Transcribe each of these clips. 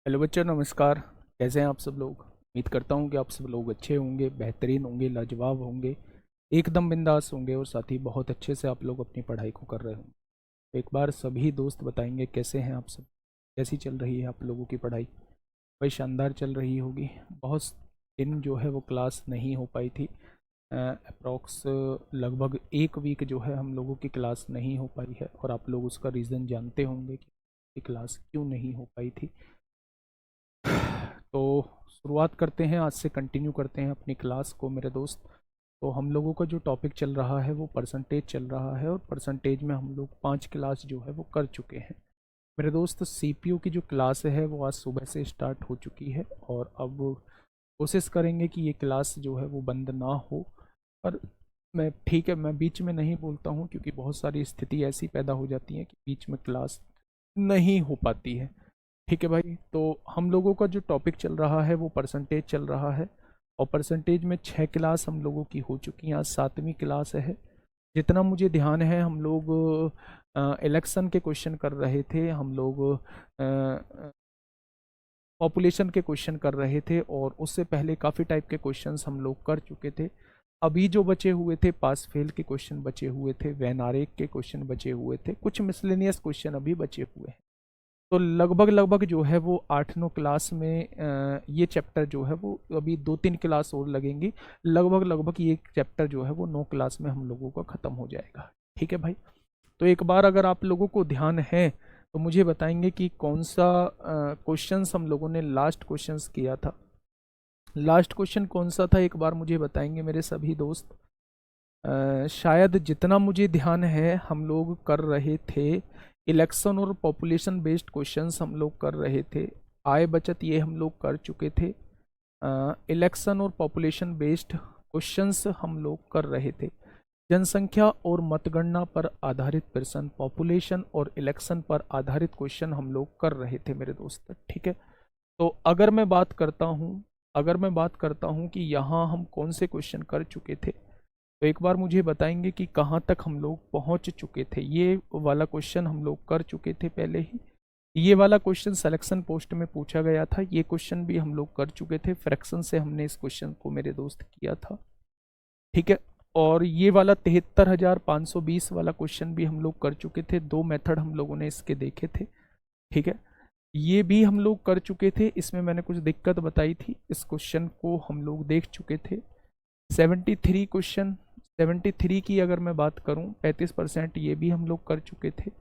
Hello बच्चों, नमस्कार। कैसे हैं आप सब लोग? उम्मीद करता हूं कि आप सब लोग अच्छे होंगे, बेहतरीन होंगे, लाजवाब होंगे, एकदम बिंदास होंगे और साथ ही बहुत अच्छे से आप लोग अपनी पढ़ाई को कर रहे होंगे। तो एक बार सभी दोस्त बताएंगे कैसे हैं आप सब, कैसी चल रही है आप लोगों की पढ़ाई? भाई शानदार चल रही होगी। बहुत दिन जो है वो क्लास नहीं हो पाई थी। अप्रॉक्स लगभग एक वीक जो है हम लोगों की क्लास नहीं हो पाई है और आप लोग उसका रीज़न जानते होंगे कि क्लास क्यों नहीं हो पाई थी। तो शुरुआत करते हैं, आज से कंटिन्यू करते हैं अपनी क्लास को मेरे दोस्त। तो हम लोगों का जो टॉपिक चल रहा है वो परसेंटेज चल रहा है और परसेंटेज में हम लोग 5 क्लास जो है वो कर चुके हैं मेरे दोस्त। सीपीयू की जो क्लास है वो आज सुबह से स्टार्ट हो चुकी है और अब कोशिश करेंगे कि ये क्लास जो है वो बंद ना हो। पर मैं ठीक है, मैं बीच में नहीं बोलता हूँ क्योंकि बहुत सारी स्थिति ऐसी पैदा हो जाती है कि बीच में क्लास नहीं हो पाती है। ठीक है भाई, तो हम लोगों का जो टॉपिक चल रहा है वो परसेंटेज चल रहा है और परसेंटेज में 6 क्लास हम लोगों की हो चुकी हैं। आज 7वीं क्लास है। जितना मुझे ध्यान है हम लोग इलेक्शन के क्वेश्चन कर रहे थे, हम लोग पॉपुलेशन के क्वेश्चन कर रहे थे और उससे पहले काफ़ी टाइप के क्वेश्चंस हम लोग कर चुके थे। अभी जो बचे हुए थे पास फेल के क्वेश्चन बचे हुए थे, वैन आरेख के क्वेश्चन बचे हुए थे, कुछ मिसलेनियस क्वेश्चन अभी बचे हुए हैं। तो लगभग लगभग जो है वो 8-9 क्लास में ये चैप्टर जो है वो अभी 2-3 क्लास और लगेंगी। लगभग लगभग ये चैप्टर जो है वो 9 क्लास में हम लोगों का ख़त्म हो जाएगा। ठीक है भाई, तो एक बार अगर आप लोगों को ध्यान है तो मुझे बताएंगे कि कौन सा क्वेश्चंस हम लोगों ने लास्ट क्वेश्चंस किया था। लास्ट क्वेश्चन कौन सा था एक बार मुझे बताएंगे मेरे सभी दोस्त। शायद जितना मुझे ध्यान है हम लोग कर रहे थे इलेक्शन और पॉपुलेशन बेस्ड क्वेश्चंस हम लोग कर रहे थे। आय बचत ये हम लोग कर चुके थे। इलेक्शन और पॉपुलेशन बेस्ड क्वेश्चंस हम लोग कर रहे थे। जनसंख्या और मतगणना पर आधारित प्रश्न, पॉपुलेशन और इलेक्शन पर आधारित क्वेश्चन हम लोग कर रहे थे मेरे दोस्त। ठीक है, तो अगर मैं बात करता हूँ कि यहाँ हम कौन से क्वेश्चन कर चुके थे, तो एक बार मुझे बताएंगे कि कहाँ तक हम लोग पहुँच चुके थे। ये वाला क्वेश्चन हम लोग कर चुके थे पहले ही। ये वाला क्वेश्चन सिलेक्शन पोस्ट में पूछा गया था, ये क्वेश्चन भी हम लोग कर चुके थे। फ्रैक्शन से हमने इस क्वेश्चन को मेरे दोस्त किया था। ठीक है, और ये वाला 73,520 वाला क्वेश्चन भी हम लोग कर चुके थे। 2 मेथड हम लोगों ने इसके देखे थे। ठीक है, ये भी हम लोग कर चुके थे। इसमें मैंने कुछ दिक्कत बताई थी, इस क्वेश्चन को हम लोग देख चुके थे। 73 क्वेश्चन, 73 की अगर मैं बात करूं 35% ये भी हम लोग कर चुके थे।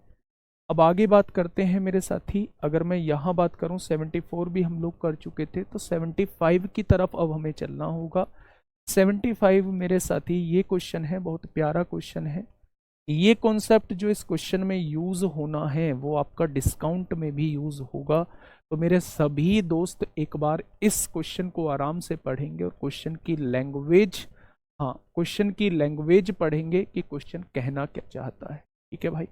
अब आगे बात करते हैं मेरे साथी। अगर मैं यहाँ बात करूं 74 भी हम लोग कर चुके थे, तो 75 की तरफ अब हमें चलना होगा। 75 मेरे साथी ये क्वेश्चन है, बहुत प्यारा क्वेश्चन है। ये कॉन्सेप्ट जो इस क्वेश्चन में यूज होना है वो आपका डिस्काउंट में भी यूज होगा। तो मेरे सभी दोस्त एक बार इस क्वेश्चन को आराम से पढ़ेंगे और क्वेश्चन की लैंग्वेज, हाँ क्वेश्चन की लैंग्वेज पढ़ेंगे कि क्वेश्चन कहना क्या चाहता है। ठीक है भाई,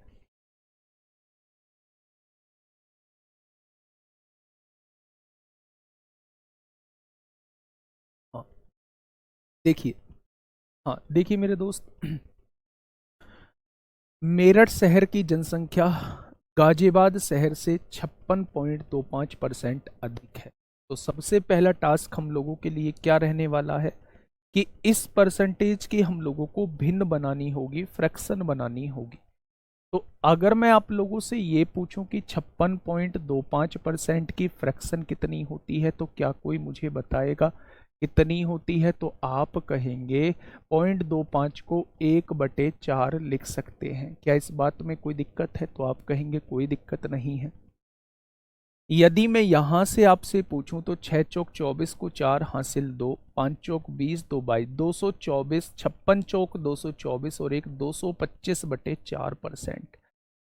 हाँ देखिए, हाँ देखिए मेरे दोस्त, मेरठ शहर की जनसंख्या गाजियाबाद शहर से 56.25% अधिक है। तो सबसे पहला टास्क हम लोगों के लिए क्या रहने वाला है कि इस परसेंटेज की हम लोगों को भिन्न बनानी होगी, फ्रैक्शन बनानी होगी। तो अगर मैं आप लोगों से ये पूछूं कि 56.25% की फ्रैक्शन कितनी होती है, तो क्या कोई मुझे बताएगा कितनी होती है? तो आप कहेंगे 0.25 को 1/4 लिख सकते हैं। क्या इस बात में कोई दिक्कत है? तो आप कहेंगे कोई दिक्कत नहीं है। यदि मैं यहां से आपसे पूछूं तो 6 चौक 24 को 4 हासिल 2, 5 चौक 20, 2 22, 224, 56 चौक 224 और एक 225/4%।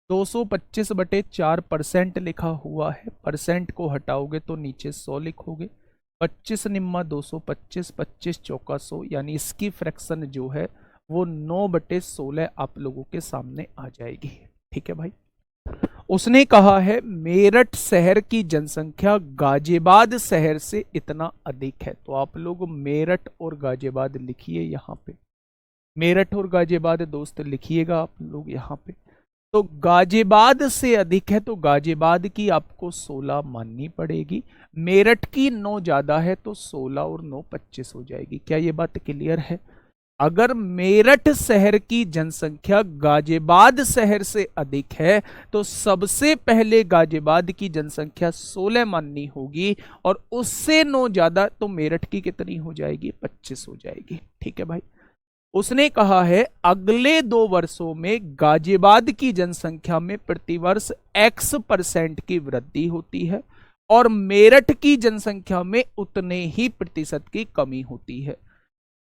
225/4% लिखा हुआ है। परसेंट को हटाओगे तो नीचे 100 लिखोगे। 25 निम्मा 225, 25 चौका 100, यानी इसकी फ्रैक्शन जो है वो 9/16 आप लोगों के सामने आ जाएगी। ठीक है भाई, उसने कहा है मेरठ शहर की जनसंख्या गाजियाबाद शहर से इतना अधिक है। तो आप लोग मेरठ और गाजियाबाद लिखिए यहाँ पे, मेरठ और गाजियाबाद दोस्त लिखिएगा आप लोग यहाँ पे। तो गाजियाबाद से अधिक है तो गाजियाबाद की आपको 16 माननी पड़ेगी। मेरठ की 9 ज्यादा है तो 16 और 9 25 हो जाएगी। क्या ये बात क्लियर है? अगर मेरठ शहर की जनसंख्या गाजियाबाद शहर से अधिक है तो सबसे पहले गाजियाबाद की जनसंख्या 16 माननी होगी, और उससे 9 ज्यादा तो मेरठ की कितनी हो जाएगी? 25 हो जाएगी। ठीक है भाई। उसने कहा है अगले 2 वर्षों में गाजियाबाद की जनसंख्या में प्रतिवर्ष X% की वृद्धि होती है और मेरठ की जनसंख्या में उतने ही प्रतिशत की कमी होती है।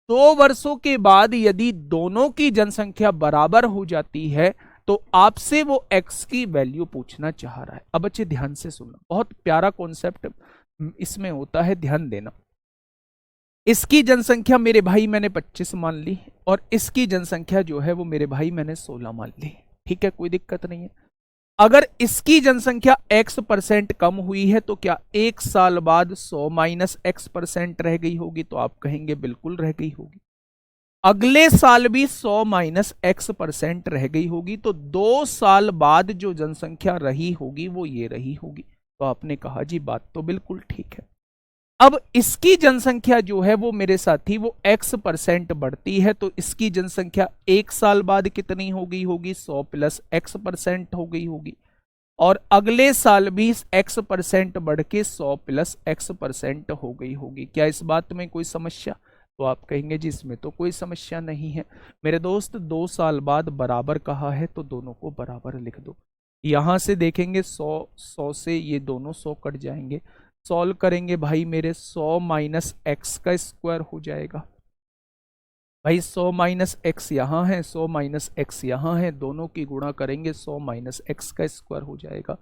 2 वर्षों के बाद यदि दोनों की जनसंख्या बराबर हो जाती है तो आपसे वो x की वैल्यू पूछना चाह रहा है। अब बच्चे ध्यान से सुनना, बहुत प्यारा कॉन्सेप्ट इसमें होता है, ध्यान देना। इसकी जनसंख्या मेरे भाई मैंने 25 मान ली और इसकी जनसंख्या जो है वो मेरे भाई मैंने 16 मान ली। ठीक है, कोई दिक्कत नहीं है। अगर इसकी जनसंख्या X% कम हुई है तो क्या 1 साल बाद 100 माइनस X% रह गई होगी? तो आप कहेंगे बिल्कुल रह गई होगी। अगले साल भी 100 माइनस X% रह गई होगी, तो 2 साल बाद जो जनसंख्या रही होगी वो ये रही होगी। तो आपने कहा जी बात तो बिल्कुल ठीक है। अब इसकी जनसंख्या जो है वो मेरे साथी वो X% बढ़ती है, तो इसकी जनसंख्या 1 साल बाद कितनी हो गई होगी? 100 प्लस X% हो गई होगी। और अगले साल भी X% बढ़ के 100 प्लस X% हो गई होगी। क्या इस बात में कोई समस्या? तो आप कहेंगे जी इसमें तो कोई समस्या नहीं है। मेरे दोस्त 2 साल बाद बराबर कहा है तो दोनों को बराबर लिख दो। यहां से देखेंगे 100 से ये दोनों 100 कट जाएंगे, सॉल्व करेंगे भाई मेरे 100 माइनस एक्स का स्क्वायर हो जाएगा। भाई 100 माइनस एक्स यहाँ है, 100 माइनस एक्स यहाँ है, दोनों की गुणा करेंगे 100 माइनस एक्स का स्क्वायर हो जाएगा।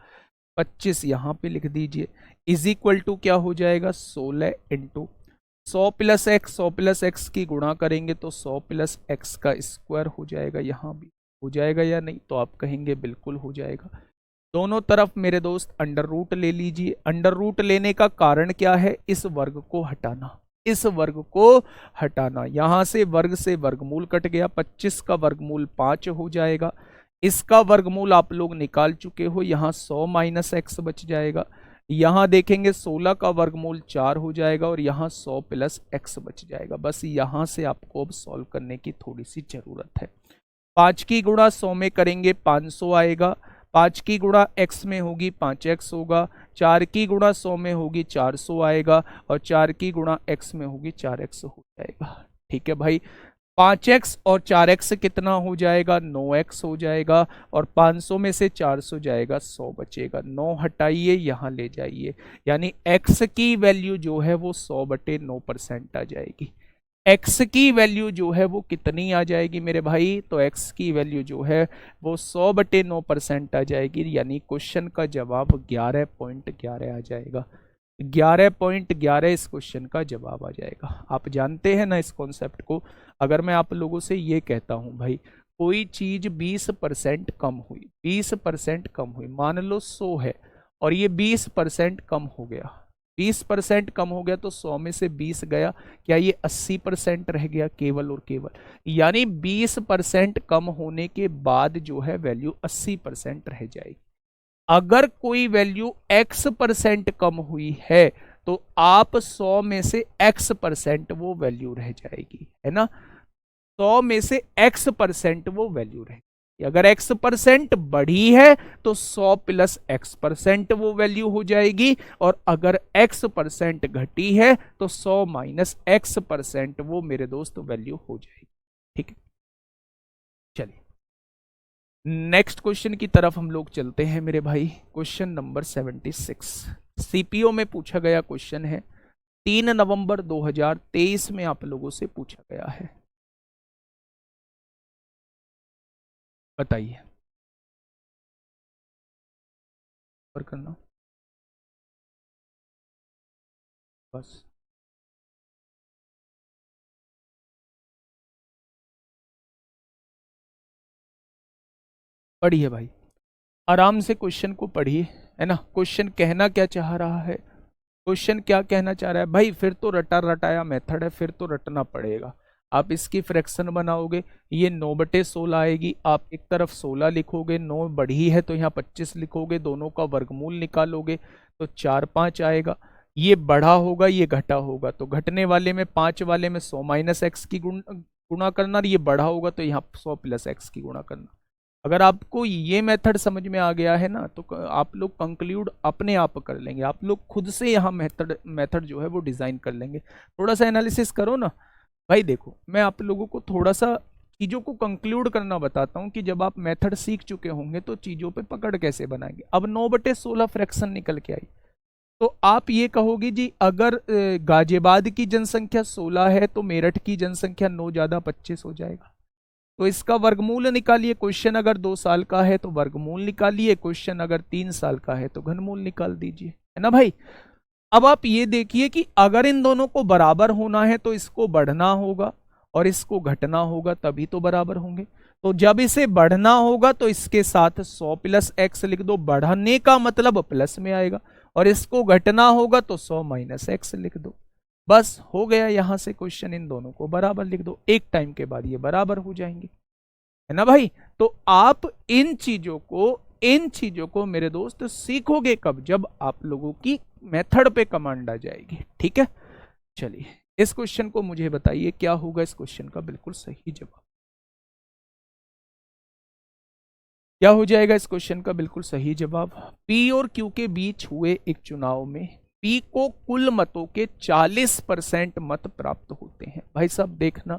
25 यहाँ पे लिख दीजिए, इज इक्वल टू क्या हो जाएगा? 16 into 100 plus x, 100 plus x की गुणा करेंगे तो 100 प्लस एक्स का स्क्वायर हो जाएगा। यहाँ भी हो जाएगा या नहीं? तो आप कहेंगे बिल्कुल हो जाएगा। दोनों तरफ मेरे दोस्त अंडर रूट ले लीजिए। अंडर रूट लेने का कारण क्या है? इस वर्ग को हटाना, इस वर्ग को हटाना। यहां से वर्गमूल कट गया, 25 का वर्गमूल 5 हो जाएगा। इसका वर्गमूल आप लोग निकाल चुके हो, यहां 100 माइनस एक्स बच जाएगा। यहां देखेंगे 16 का वर्गमूल 4 हो जाएगा और यहां 100 प्लस एक्स बच जाएगा। बस यहां से आपको अब सॉल्व करने की थोड़ी सी जरूरत है। 5 की गुणा 100 में करेंगे 500 आएगा, 5 की गुणा x में होगी 5x होगा, 4 की गुणा 100 में होगी 400 आएगा और 4 की गुणा x में होगी 4x हो जाएगा। ठीक है भाई, 5x और 4x कितना हो जाएगा? 9x हो जाएगा और 500 में से 400 जाएगा, 100 बचेगा। 9 हटाइए यहाँ ले जाइए, यानी x की वैल्यू जो है वो 100/9% आ जाएगी। x की वैल्यू जो है वो कितनी आ जाएगी मेरे भाई? तो x की वैल्यू जो है वो 100/9% आ जाएगी, यानी क्वेश्चन का जवाब 11.11 आ जाएगा। 11.11 इस क्वेश्चन का जवाब आ जाएगा। आप जानते हैं ना इस कॉन्सेप्ट को। अगर मैं आप लोगों से ये कहता हूं भाई कोई चीज 20% कम हुई, 20% कम हुई, मान लो 100 है और ये 20% कम हो गया, 20% कम हो गया तो 100 में से 20 गया, क्या ये 80% रह गया केवल और केवल? यानी 20% कम होने के बाद जो है वैल्यू 80% रह जाएगी। अगर कोई वैल्यू x% कम हुई है तो आप 100 में से x% वो वैल्यू रह जाएगी, है ना? 100 में से x% वो वैल्यू रहेगी। अगर x% बढ़ी है तो 100 प्लस x% वो वैल्यू हो जाएगी, और अगर x% घटी है तो 100 माइनस x% वो मेरे दोस्त वैल्यू हो जाएगी। ठीक है, चलिए नेक्स्ट क्वेश्चन की तरफ हम लोग चलते हैं मेरे भाई। क्वेश्चन नंबर 76 सीपीओ में पूछा गया क्वेश्चन है, 3 नवंबर 2023 में आप लोगों से पूछा गया है। बताइए, पर करना बस। पढ़िए भाई, आराम से क्वेश्चन को पढ़िए, है ना? क्वेश्चन कहना क्या चाह रहा है? क्वेश्चन क्या कहना चाह रहा है भाई? फिर तो रटा रटाया मेथड है, फिर तो रटना पड़ेगा। आप इसकी फ्रैक्शन बनाओगे, ये 9/16 आएगी, आप एक तरफ 16 लिखोगे, 9 बढ़ी है तो यहाँ 25 लिखोगे, दोनों का वर्गमूल निकालोगे तो 4/5 आएगा। ये बढ़ा होगा, ये घटा होगा, तो घटने वाले में 5 वाले में 100 माइनस एक्स की गुणा करना, ये बढ़ा होगा तो यहाँ 100 प्लस एक्स की गुणा करना। अगर आपको ये मेथड समझ में आ गया है ना, तो आप लोग कंक्लूड अपने आप कर लेंगे, आप लोग खुद से यहाँ मेथड जो है वो डिजाइन कर लेंगे। थोड़ा सा एनालिसिस करो ना भाई। देखो, मैं आप लोगों को थोड़ा सा चीजों को कंक्लूड करना बताता हूँ कि जब आप मेथड सीख चुके होंगे तो चीजों पे पकड़ कैसे बनाएंगे। अब 9/16 फ्रैक्शन निकल के आई, तो आप ये कहोगे जी अगर गाजियाबाद की जनसंख्या 16 है तो मेरठ की जनसंख्या 9 ज्यादा 25 हो जाएगा, तो इसका वर्गमूल निकालिए। क्वेश्चन अगर 2 साल का है तो वर्गमूल निकालिए, क्वेश्चन अगर 3 साल का है तो घनमूल निकाल दीजिए, है ना भाई। अब आप ये देखिए कि अगर इन दोनों को बराबर होना है तो इसको बढ़ना होगा और इसको घटना होगा, तभी तो बराबर होंगे। तो जब इसे बढ़ना होगा तो इसके साथ 100 प्लस एक्स लिख दो, बढ़ने का मतलब प्लस में आएगा, और इसको घटना होगा तो 100 माइनस एक्स लिख दो। बस हो गया, यहां से क्वेश्चन इन दोनों को बराबर लिख दो, एक टाइम के बाद ये बराबर हो जाएंगे, है ना भाई। तो आप इन चीजों को मेरे दोस्त सीखोगे कब, जब आप लोगों की मेथड पे कमांड आ जाएगी, ठीक है। चलिए, इस क्वेश्चन को मुझे बताइए क्या होगा इस क्वेश्चन का बिल्कुल सही जवाब, क्या हो जाएगा इस क्वेश्चन का बिल्कुल सही जवाब। पी और क्यू के बीच हुए एक चुनाव में पी को कुल मतों के 40% मत प्राप्त होते हैं। भाई साहब देखना,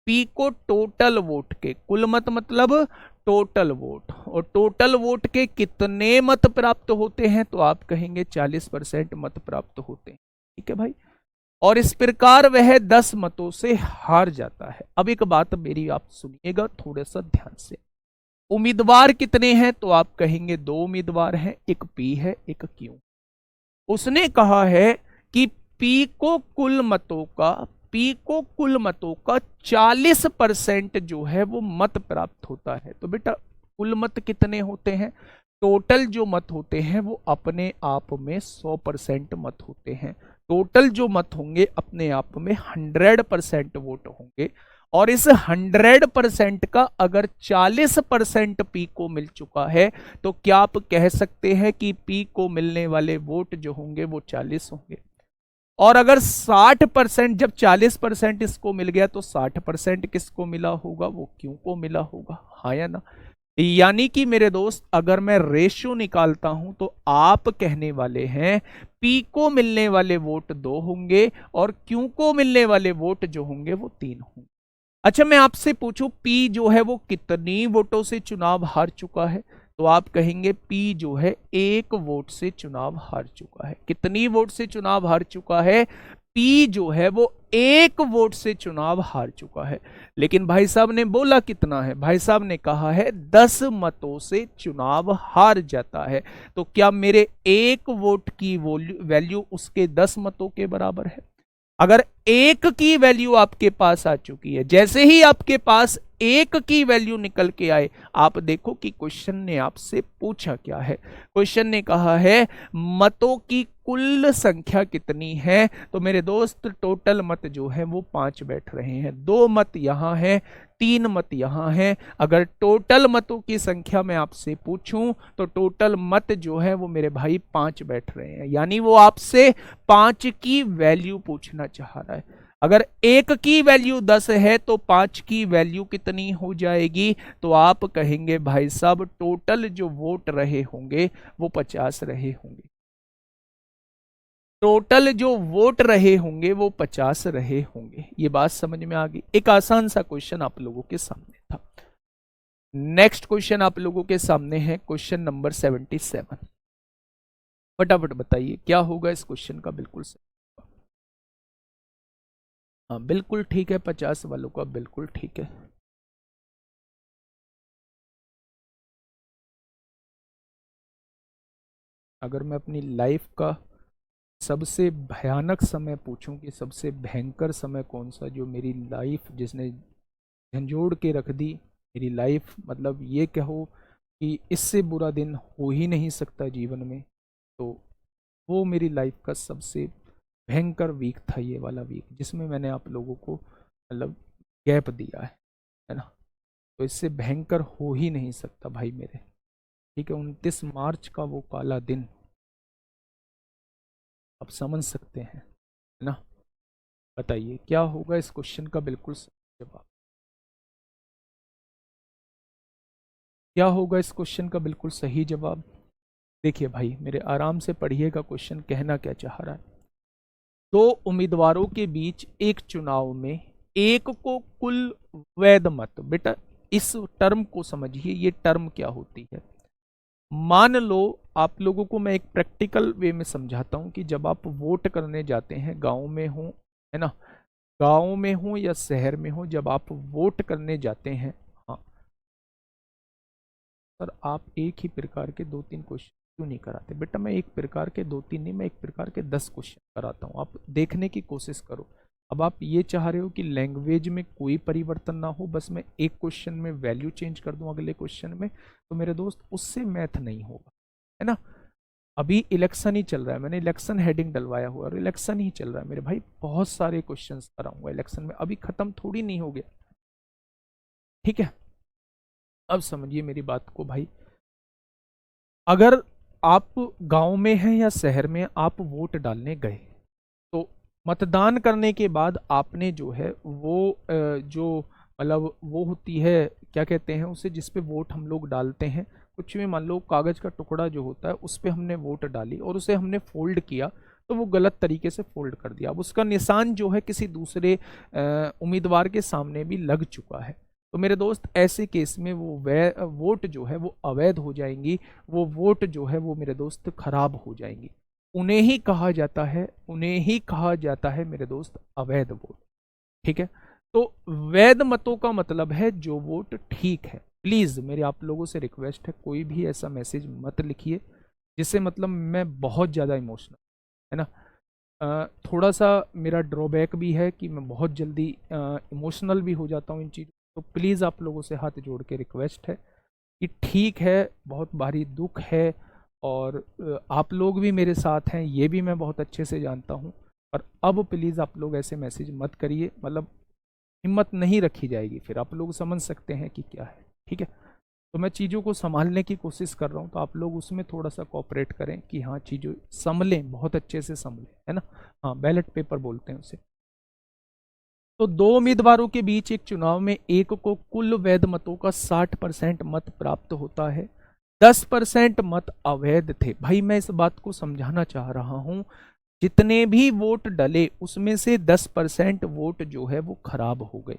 पी को टोटल वोट के, कुल मत मतलब टोटल वोट, और टोटल वोट के कितने मत प्राप्त होते हैं, तो आप कहेंगे 40% मत प्राप्त होते हैं, ठीक है भाई। और इस प्रकार वह 10 मतों से हार जाता है। अब एक बात मेरी आप सुनिएगा थोड़ा सा ध्यान से, उम्मीदवार कितने हैं, तो आप कहेंगे 2 उम्मीदवार हैं, एक पी है एक क्यू। उसने कहा है कि पी को कुल मतों का 40% जो है वो मत प्राप्त होता है। तो बेटा कुल मत कितने होते हैं, टोटल जो मत होते हैं वो अपने आप में 100% मत होते हैं। टोटल जो मत होंगे अपने आप में 100% वोट होंगे, और इस 100% का अगर 40% पी को मिल चुका है तो क्या आप कह सकते हैं कि पी को मिलने वाले वोट जो होंगे वो 40 होंगे। और अगर 60%, जब 40% इसको मिल गया तो 60% किसको मिला होगा, वो क्यों को मिला होगा, हाँ या ना। यानी कि मेरे दोस्त अगर मैं रेशियो निकालता हूं तो आप कहने वाले हैं पी को मिलने वाले वोट 2 होंगे और क्यू को मिलने वाले वोट जो होंगे वो 3 होंगे। अच्छा, मैं आपसे पूछूं पी जो है वो कितनी वोटों से चुनाव हार चुका है, तो आप कहेंगे पी जो है 1 वोट से चुनाव हार चुका है। कितनी वोट से चुनाव हार चुका है, पी जो है वो 1 वोट से चुनाव हार चुका है। लेकिन भाई साहब ने बोला कितना है, भाई साहब ने कहा है 10 मतों से चुनाव हार जाता है। तो क्या मेरे 1 वोट की वैल्यू उसके 10 मतों के बराबर है। अगर 1 की वैल्यू आपके पास आ चुकी है, जैसे ही आपके पास 1 की वैल्यू निकल के आए, आप देखो कि क्वेश्चन ने आपसे पूछा क्या है। क्वेश्चन ने कहा है मतों की कुल संख्या कितनी है, तो मेरे दोस्त टोटल मत जो है वो 5 बैठ रहे हैं, 2 मत यहां है, 3 मत यहां है। अगर टोटल मतों की संख्या मैं आपसे पूछूं तो टोटल मत जो है वो मेरे भाई 5 बैठ रहे हैं, यानी वो आपसे 5 की वैल्यू पूछना चाह रहा है। अगर 1 की वैल्यू 10 है तो 5 की वैल्यू कितनी हो जाएगी, तो आप कहेंगे भाई साहब टोटल जो वोट रहे होंगे वो 50 रहे होंगे। टोटल जो वोट रहे होंगे वो 50 रहे होंगे। ये बात समझ में आ गई। एक आसान सा क्वेश्चन आप लोगों के सामने था। नेक्स्ट क्वेश्चन आप लोगों के सामने है क्वेश्चन नंबर 77। फटाफट बताइए क्या होगा इस क्वेश्चन का बिल्कुल सही। हाँ बिल्कुल ठीक है, 50 वालों का बिल्कुल ठीक है। अगर मैं अपनी लाइफ का सबसे भयानक समय पूछूं कि सबसे भयंकर समय कौन सा, जो मेरी लाइफ जिसने झंझोड़ के रख दी मेरी लाइफ, मतलब ये कहो कि इससे बुरा दिन हो ही नहीं सकता जीवन में, तो वो मेरी लाइफ का सबसे भयंकर वीक था, ये वाला वीक जिसमें मैंने आप लोगों को मतलब गैप दिया है ना। तो इससे भयंकर हो ही नहीं सकता भाई मेरे, ठीक है। 29 मार्च का वो काला दिन आप समझ सकते हैं, है ना। बताइए क्या होगा इस क्वेश्चन का बिल्कुल सही जवाब, क्या होगा इस क्वेश्चन का बिल्कुल सही जवाब। देखिए भाई मेरे, आराम से पढ़िएगा क्वेश्चन कहना क्या चाह रहा है। दो उम्मीदवारों के बीच एक चुनाव में एक को कुल वैध मत, बेटा इस टर्म को समझिए, ये टर्म क्या होती है। मान लो, आप लोगों को मैं एक प्रैक्टिकल वे में समझाता हूं कि जब आप वोट करने जाते हैं, गांव में हो, है ना, गांव में हो या शहर में हो, जब आप वोट करने जाते हैं, हाँ सर आप एक ही प्रकार के 2-3 क्वेश्चन क्यों नहीं कराते। बेटा मैं एक प्रकार के 2-3 नहीं, मैं एक प्रकार के 10 क्वेश्चन कराता हूँ, आप देखने की कोशिश करो। अब आप ये चाह रहे हो कि लैंग्वेज में कोई परिवर्तन ना हो, बस मैं एक क्वेश्चन में वैल्यू चेंज कर दूं अगले क्वेश्चन में, तो मेरे दोस्त उससे मैथ नहीं होगा, है ना। अभी इलेक्शन ही चल रहा है, मैंने इलेक्शन हेडिंग डलवाया हुआ और इलेक्शन ही चल रहा है मेरे भाई, बहुत सारे क्वेश्चंस कराऊंगा इलेक्शन में, अभी खत्म थोड़ी नहीं हो गया, ठीक है। अब समझिए मेरी बात को भाई, अगर आप गांव में हैं या शहर में, आप वोट डालने गए, तो मतदान करने के बाद आपने जो है वो जो मतलब वो होती है, क्या कहते हैं उसे, जिस पे वोट हम लोग डालते हैं, कुछ भी मान लो कागज का टुकड़ा जो होता है उस पे हमने वोट डाली और उसे हमने फोल्ड किया, तो वो गलत तरीके से फोल्ड कर दिया, अब उसका निशान जो है किसी दूसरे उम्मीदवार के सामने भी लग चुका है, तो मेरे दोस्त ऐसे केस में वो वोट जो है वो अवैध हो जाएंगी, वो वोट जो है वो मेरे दोस्त खराब हो जाएंगी, उन्हें ही कहा जाता है, उन्हें ही कहा जाता है मेरे दोस्त अवैध वोट, ठीक है। तो वैध मतों का मतलब है जो वोट ठीक है। प्लीज मेरे आप लोगों से रिक्वेस्ट है, कोई भी ऐसा मैसेज मत लिखिए जिससे मतलब मैं बहुत ज्यादा इमोशनल, है ना। थोड़ा सा मेरा ड्रॉबैक भी है कि मैं बहुत जल्दी इमोशनल भी हो जाता हूँ इन चीज़ों, तो प्लीज़ आप लोगों से हाथ जोड़ के रिक्वेस्ट है कि ठीक है, बहुत भारी दुख है, और आप लोग भी मेरे साथ हैं ये भी मैं बहुत अच्छे से जानता हूँ, पर अब प्लीज़ आप लोग ऐसे मैसेज मत करिए, मतलब हिम्मत नहीं रखी जाएगी, फिर आप लोग समझ सकते हैं कि क्या है, ठीक है। तो मैं चीज़ों को संभालने की कोशिश कर रहा हूँ, तो आप लोग उसमें थोड़ा सा कोऑपरेट करें कि हाँ चीज़ों संभलें, बहुत अच्छे से संभलें, है ना। हाँ बैलेट पेपर बोलते हैं उसे। तो दो उम्मीदवारों के बीच एक चुनाव में एक को कुल वैध मतों का 60% मत प्राप्त होता है, 10% मत अवैध थे। भाई मैं इस बात को समझाना चाह रहा हूं, जितने भी वोट डले उसमें से 10% वोट जो है वो खराब हो गए।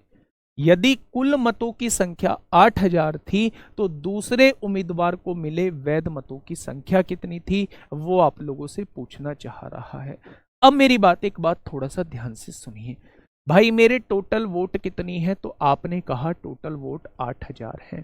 यदि कुल मतों की संख्या 8000 थी, तो दूसरे उम्मीदवार को मिले वैध मतों की संख्या कितनी थी, वो आप लोगों से पूछना चाह रहा है। अब मेरी बात, एक बात थोड़ा सा ध्यान से सुनिए भाई, मेरे टोटल वोट कितनी है, तो आपने कहा टोटल वोट 8000 है,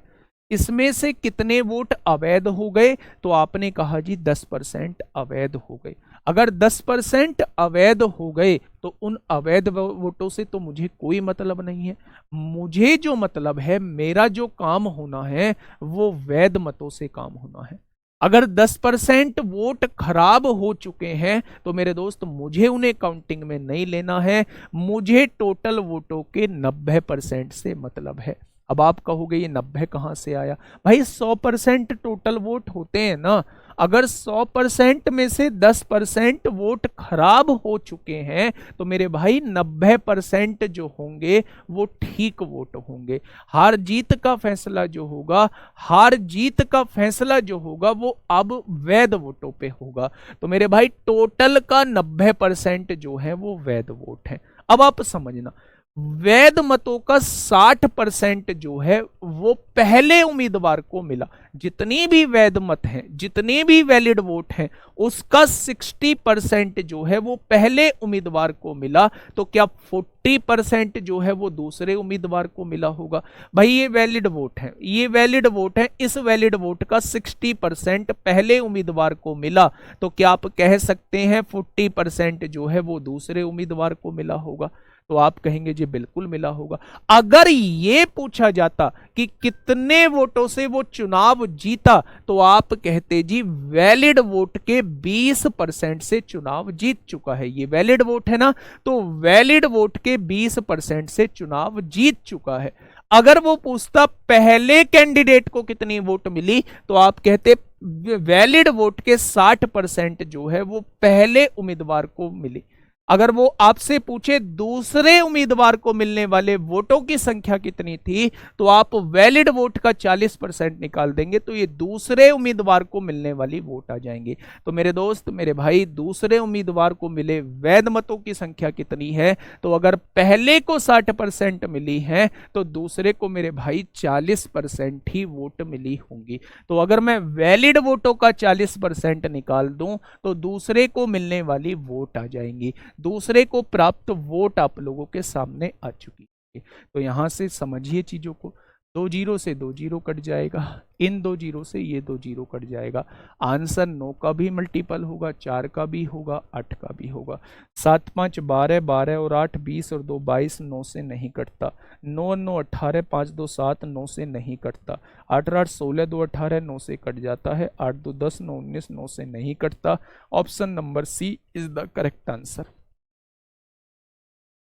इसमें से कितने वोट अवैध हो गए, तो आपने कहा जी 10% अवैध हो गए। अगर 10% अवैध हो गए तो उन अवैध वोटों से तो मुझे कोई मतलब नहीं है, मुझे जो मतलब है, मेरा जो काम होना है वो वैध मतों से काम होना है। अगर 10% वोट खराब हो चुके हैं तो मेरे दोस्त मुझे उन्हें काउंटिंग में नहीं लेना है, मुझे टोटल वोटों के 90% से मतलब है। अब आप कहोगे ये 90 कहां से आया, भाई 100% टोटल वोट होते हैं ना, अगर 100% में से 10% वोट खराब हो चुके हैं तो मेरे भाई 90% जो होंगे वो ठीक वोट होंगे। हार जीत का फैसला जो होगा, हार जीत का फैसला जो होगा वो अब वैध वोटों पे होगा। तो मेरे भाई टोटल का 90% जो है वो वैध वोट है। अब आप समझना, वैध मतों का 60% जो है वो पहले उम्मीदवार को मिला, जितनी भी वैध मत हैं, जितने भी वैलिड वोट हैं, उसका 60% जो है वो पहले उम्मीदवार को मिला, तो क्या 40% जो है वो दूसरे उम्मीदवार को मिला होगा। भाई ये वैलिड वोट है, ये वैलिड वोट है, इस वैलिड वोट का 60% पहले उम्मीदवार को मिला, तो क्या आप कह सकते हैं 40% जो है वो दूसरे उम्मीदवार को मिला होगा। तो आप कहेंगे जी बिल्कुल मिला होगा। अगर ये पूछा जाता कि कितने वोटों से वो चुनाव जीता, तो आप कहते जी वैलिड वोट के 20% से चुनाव जीत चुका है। ये वैलिड वोट है ना, तो वैलिड वोट के 20% से चुनाव जीत चुका है। अगर वो पूछता पहले कैंडिडेट को कितनी वोट मिली, तो आप कहते वैलिड वोट के 60% जो है वो पहले उम्मीदवार को मिली। अगर वो आपसे पूछे दूसरे उम्मीदवार को मिलने वाले वोटों की संख्या कितनी थी, तो आप वैलिड वोट का 40% निकाल देंगे, तो ये दूसरे उम्मीदवार को मिलने वाली वोट आ जाएंगे। तो मेरे दोस्त, मेरे भाई, दूसरे उम्मीदवार को मिले वैध मतों की संख्या कितनी है? तो अगर पहले को 60% मिली है, तो दूसरे को मेरे भाई 40% ही वोट मिली होंगी। तो अगर मैं वैलिड वोटों का 40% निकाल दूं, तो दूसरे को मिलने वाली वोट आ जाएंगी। दूसरे को प्राप्त वोट आप लोगों के सामने आ चुकी है। तो यहां से समझिए चीजों को, 2 जीरो से 2 जीरो कट जाएगा, इन 2 जीरो से ये 2 जीरो कट जाएगा। आंसर 9 का भी मल्टीपल होगा, 4 का भी होगा, 8 का भी होगा। 7 5 12, 12 और 8 20 और 2 22, 9 से नहीं कटता। 9 9 18, 5 2 7, 9 से नहीं कटता। 8 8 16, 2 18, 9 से कट जाता है। 8 2 10, 9 19, 9 से नहीं कटता। Option number C is the correct answer.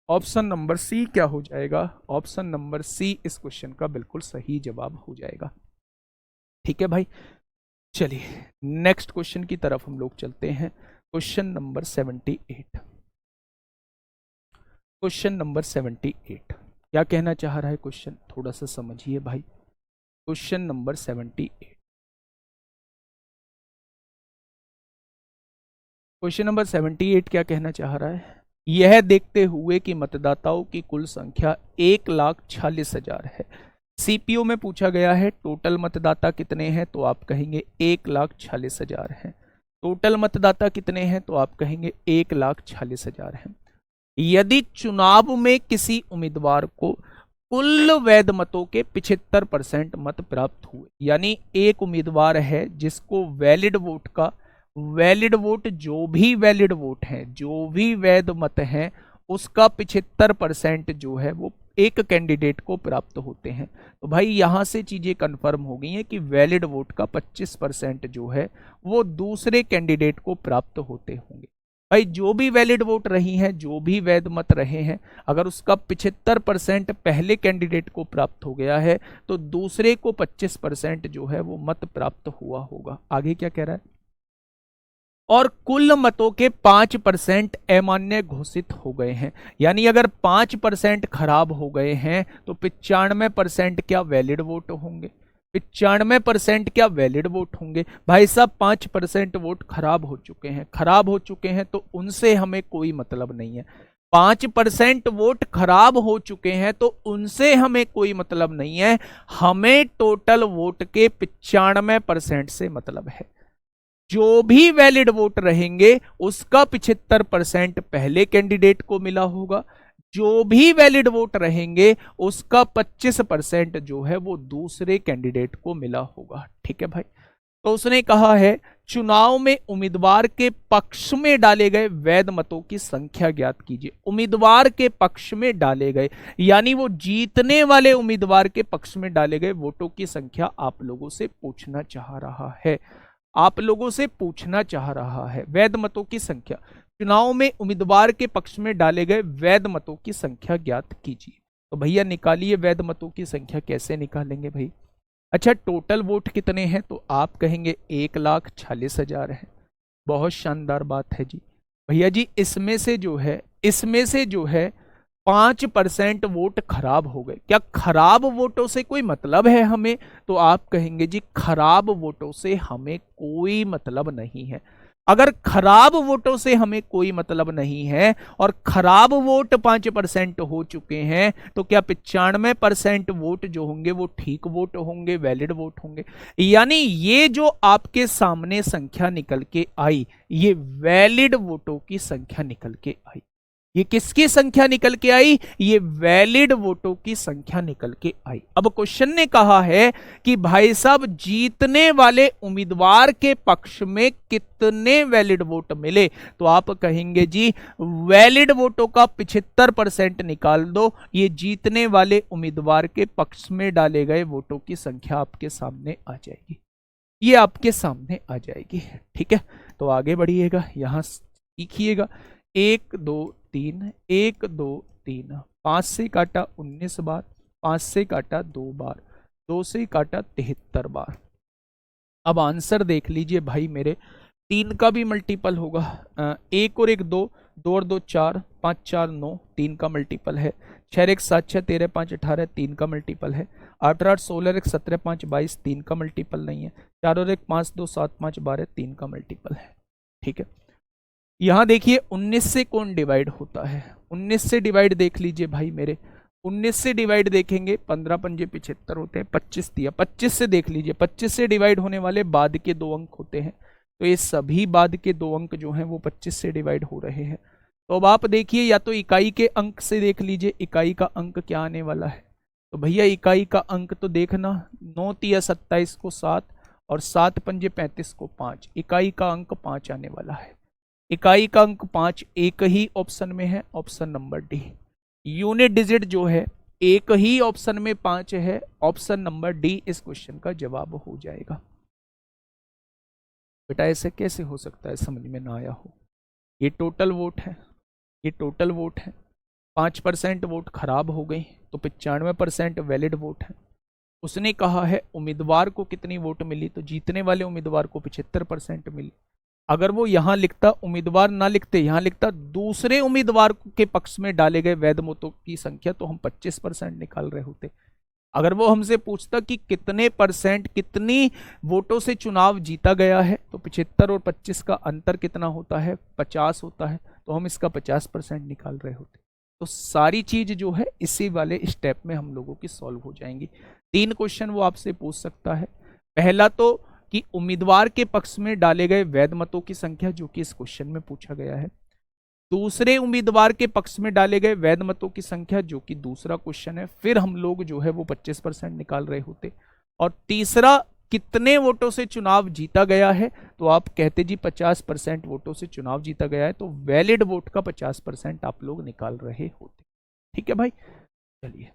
Option number C क्या हो जाएगा? ऑप्शन नंबर सी इस क्वेश्चन का बिल्कुल सही जवाब हो जाएगा। ठीक है भाई, चलिए नेक्स्ट क्वेश्चन की तरफ हम लोग चलते हैं। Question number 78। क्वेश्चन नंबर 78 क्या कहना चाह रहा है क्वेश्चन? थोड़ा सा समझिए भाई। क्वेश्चन नंबर 78, क्वेश्चन नंबर 78 क्या कहना चाह रहा है? यह देखते हुए कि मतदाताओं की कुल संख्या 1,46,000 है। सीपीओ में पूछा गया है टोटल मतदाता कितने हैं, तो आप कहेंगे 1,46,000 हैं। टोटल मतदाता कितने हैं, तो आप कहेंगे 1,46,000 हैं। यदि चुनाव में किसी उम्मीदवार को कुल वैध मतों के 75% मत प्राप्त हुए, यानी एक उम्मीदवार है जिसको वैलिड वोट का, वैलिड वोट जो भी वैलिड वोट है, जो भी वैध मत हैं, उसका 75% जो है वो एक कैंडिडेट को प्राप्त होते हैं। तो भाई यहां से चीजें कंफर्म हो गई हैं कि वैलिड वोट का 25% जो है वो दूसरे कैंडिडेट को प्राप्त होते होंगे। भाई जो भी वैलिड वोट रही हैं, जो भी वैध मत रहे हैं, अगर उसका 75% पहले कैंडिडेट को प्राप्त हो गया है, तो दूसरे को 25% जो है वो मत प्राप्त हुआ होगा। आगे क्या कह रहा है? और कुल मतों के 5% अमान्य घोषित हो गए हैं, यानी अगर 5% खराब हो गए हैं, तो 95% क्या वैलिड वोट होंगे? 95% क्या वैलिड वोट होंगे? भाई साहब 5% वोट खराब हो चुके हैं, खराब हो चुके हैं, तो उनसे हमें कोई मतलब नहीं है। 5% वोट खराब हो चुके हैं, तो उनसे हमें कोई मतलब नहीं है। हमें टोटल वोट के 95% से मतलब है। जो भी वैलिड वोट रहेंगे उसका 75% पहले कैंडिडेट को मिला होगा, जो भी वैलिड वोट रहेंगे उसका 25% जो है वो दूसरे कैंडिडेट को मिला होगा। ठीक है भाई, तो उसने कहा है चुनाव में उम्मीदवार के पक्ष में डाले गए वैध मतों की संख्या ज्ञात कीजिए। उम्मीदवार के पक्ष में डाले गए, यानी वो जीतने वाले उम्मीदवार के पक्ष में डाले गए वोटों की संख्या आप लोगों से पूछना चाह रहा है। आप लोगों से पूछना चाह रहा है वैध मतों की संख्या। चुनाव में उम्मीदवार के पक्ष में डाले गए वैध मतों की संख्या ज्ञात कीजिए। तो भैया निकालिए वैध मतों की संख्या। कैसे निकालेंगे भाई? अच्छा, टोटल वोट कितने हैं, तो आप कहेंगे 1,46,000 है। बहुत शानदार बात है जी। भैया जी इसमें से जो है 5% वोट खराब हो गए। क्या खराब वोटों से कोई मतलब है हमें? तो आप कहेंगे जी खराब वोटों से हमें कोई मतलब नहीं है। अगर खराब वोटों से हमें कोई मतलब नहीं है और खराब वोट 5% हो चुके हैं, तो क्या 95% वोट जो होंगे वो ठीक वोट होंगे, वैलिड वोट होंगे? यानी ये जो आपके सामने संख्या निकल के आई, ये वैलिड वोटों की संख्या निकल के आई। ये किसकी संख्या निकल के आई? ये वैलिड वोटों की संख्या निकल के आई। अब क्वेश्चन ने कहा है कि भाई साहब जीतने वाले उम्मीदवार के पक्ष में कितने वैलिड वोट मिले, तो आप कहेंगे जी वैलिड वोटों का 75% निकाल दो, ये जीतने वाले उम्मीदवार के पक्ष में डाले गए वोटों की संख्या आपके सामने आ जाएगी, ये आपके सामने आ जाएगी। ठीक है, तो आगे बढ़िएगा, यहां सीखिएगा। 1 2 3, 1 2 3, 5 से काटा 19 बार, 5 से काटा 2 बार, 2 से काटा 73 बार। अब आंसर देख लीजिए भाई मेरे, 3 का भी मल्टीपल होगा, 1 और 1 2, 2 और 2 4, 5 4 9, 3 का मल्टीपल है। 6 और 1 7 6, 13 5 18, 3 का मल्टीपल है। 8 और 8 16, 1 17 5 22, 3 का मल्टीपल नहीं है। 4 और 1 5 2 7 5 12, 3 का मल्टीपल है। ठीक है, यहां देखिए 19 से कौन डिवाइड होता है? 19 से डिवाइड देख लीजिए भाई मेरे, 19 से डिवाइड देखेंगे 15 पंजे 75 होते हैं, 25 दिया। 25 से देख लीजिए, 25 से डिवाइड होने वाले बाद के 2 अंक होते हैं, तो ये सभी बाद के 2 अंक जो हैं वो 25 से डिवाइड हो रहे हैं। तो अब आप देखिए, या तो इकाई के अंक से देख लीजिए, इकाई का अंक क्या आने वाला है। तो भैया इकाई का अंक तो देखना, 9 तिया 27 को 7 और 7 पंजे 35 को 5, इकाई का अंक 5 आने वाला है। इकाई का अंक 5 एक ही ऑप्शन में है, option number D. Unit digit जो है एक ही ऑप्शन में 5 है, ऑप्शन नंबर डी इस क्वेश्चन का जवाब हो जाएगा। बेटा ऐसे कैसे हो सकता है, समझ में ना आया हो? ये टोटल वोट है, ये टोटल वोट है। 5% वोट खराब हो गई तो 95% वैलिड वोट है। उसने कहा है उम्मीदवार को कितनी वोट मिली, तो जीतने वाले उम्मीदवार को 75% मिली। अगर वो यहां लिखता, उम्मीदवार ना लिखते, यहां लिखता दूसरे उम्मीदवार के पक्ष में डाले गए वैध मतों की संख्या, तो हम 25% निकाल रहे होते। अगर वो हमसे पूछता कि कितने परसेंट, कितनी वोटों से चुनाव जीता गया है, तो 75 और 25 का अंतर कितना होता है? 50 होता है, तो हम इसका 50% निकाल रहे होते। तो सारी चीज जो है इसी वाले स्टेप में हम लोगों की सॉल्व हो जाएंगी। 3 क्वेश्चन वो आपसे पूछ सकता है। पहला तो कि उम्मीदवार के पक्ष में डाले गए वैध मतों की संख्या, जो कि इस क्वेश्चन में पूछा गया है। दूसरे उम्मीदवार के पक्ष में डाले गए वैध मतों की संख्या, जो कि दूसरा क्वेश्चन है, फिर हम लोग जो है वो 25% निकाल रहे होते। और तीसरा कितने वोटों से चुनाव जीता गया है, तो आप कहते जी 50% वोटों से चुनाव जीता गया है, तो वैलिड वोट का 50% आप लोग निकाल रहे होते। ठीक है भाई, चलिए।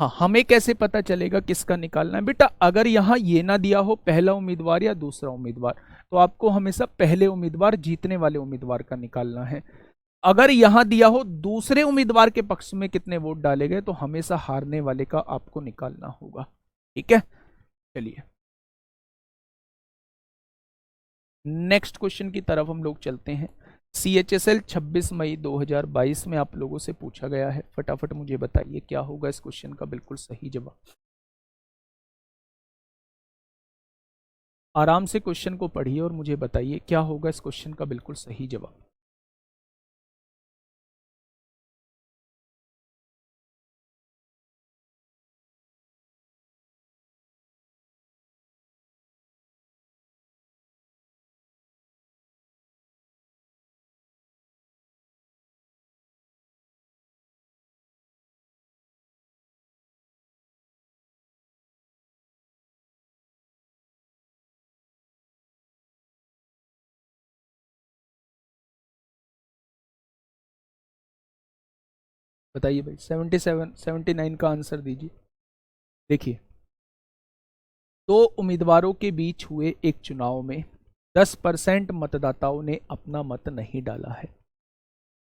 हाँ, हमें कैसे पता चलेगा किसका निकालना है? बेटा अगर यहां ये ना दिया हो पहला उम्मीदवार या दूसरा उम्मीदवार, तो आपको हमेशा पहले उम्मीदवार, जीतने वाले उम्मीदवार का निकालना है। अगर यहां दिया हो दूसरे उम्मीदवार के पक्ष में कितने वोट डाले गए, तो हमेशा हारने वाले का आपको निकालना होगा। ठीक है, चलिए नेक्स्ट क्वेश्चन की तरफ हम लोग चलते हैं। CHSL 26 मई 2022 में आप लोगों से पूछा गया है। फटाफट मुझे बताइए क्या होगा इस क्वेश्चन का बिल्कुल सही जवाब। आराम से क्वेश्चन को पढ़िए और मुझे बताइए क्या होगा इस क्वेश्चन का बिल्कुल सही जवाब। बताइए भाई, 77 79 का आंसर दीजिए। देखिए, 2 उम्मीदवारों के बीच हुए एक चुनाव में 10% मतदाताओं ने अपना मत नहीं डाला है।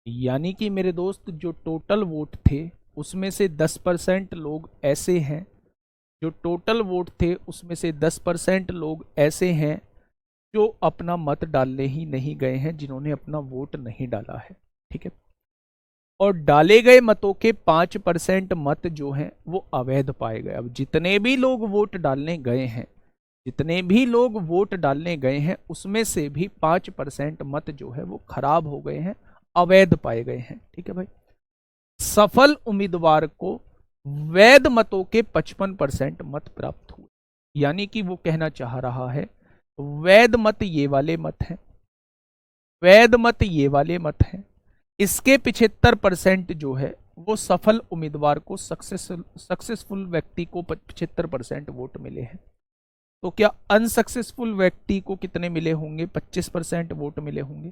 यानी कि मेरे दोस्त जो टोटल वोट थे उसमें से 10% लोग ऐसे हैं, जो टोटल वोट थे उसमें से 10% लोग ऐसे हैं जो अपना मत डालने ही नहीं गए हैं, जिन्होंने अपना वोट नहीं डाला है। ठीक है, और डाले गए मतों के 5% मत जो हैं वो अवैध पाए गए। अब जितने भी लोग वोट डालने गए हैं, जितने भी लोग वोट डालने गए हैं, उसमें से भी 5% मत जो है वो खराब हो गए हैं, अवैध पाए गए हैं। ठीक है भाई, सफल उम्मीदवार को वैध मतों के 55% मत प्राप्त हुए। यानी कि वो कहना चाह रहा है वैध मत ये वाले मत हैं, वैध मत ये वाले मत हैं, इसके 75% जो है वो सफल उम्मीदवार को, सक्सेसफुल व्यक्ति को 75% वोट मिले हैं। तो क्या अनसक्सेसफुल व्यक्ति को कितने मिले होंगे? 25% वोट मिले होंगे।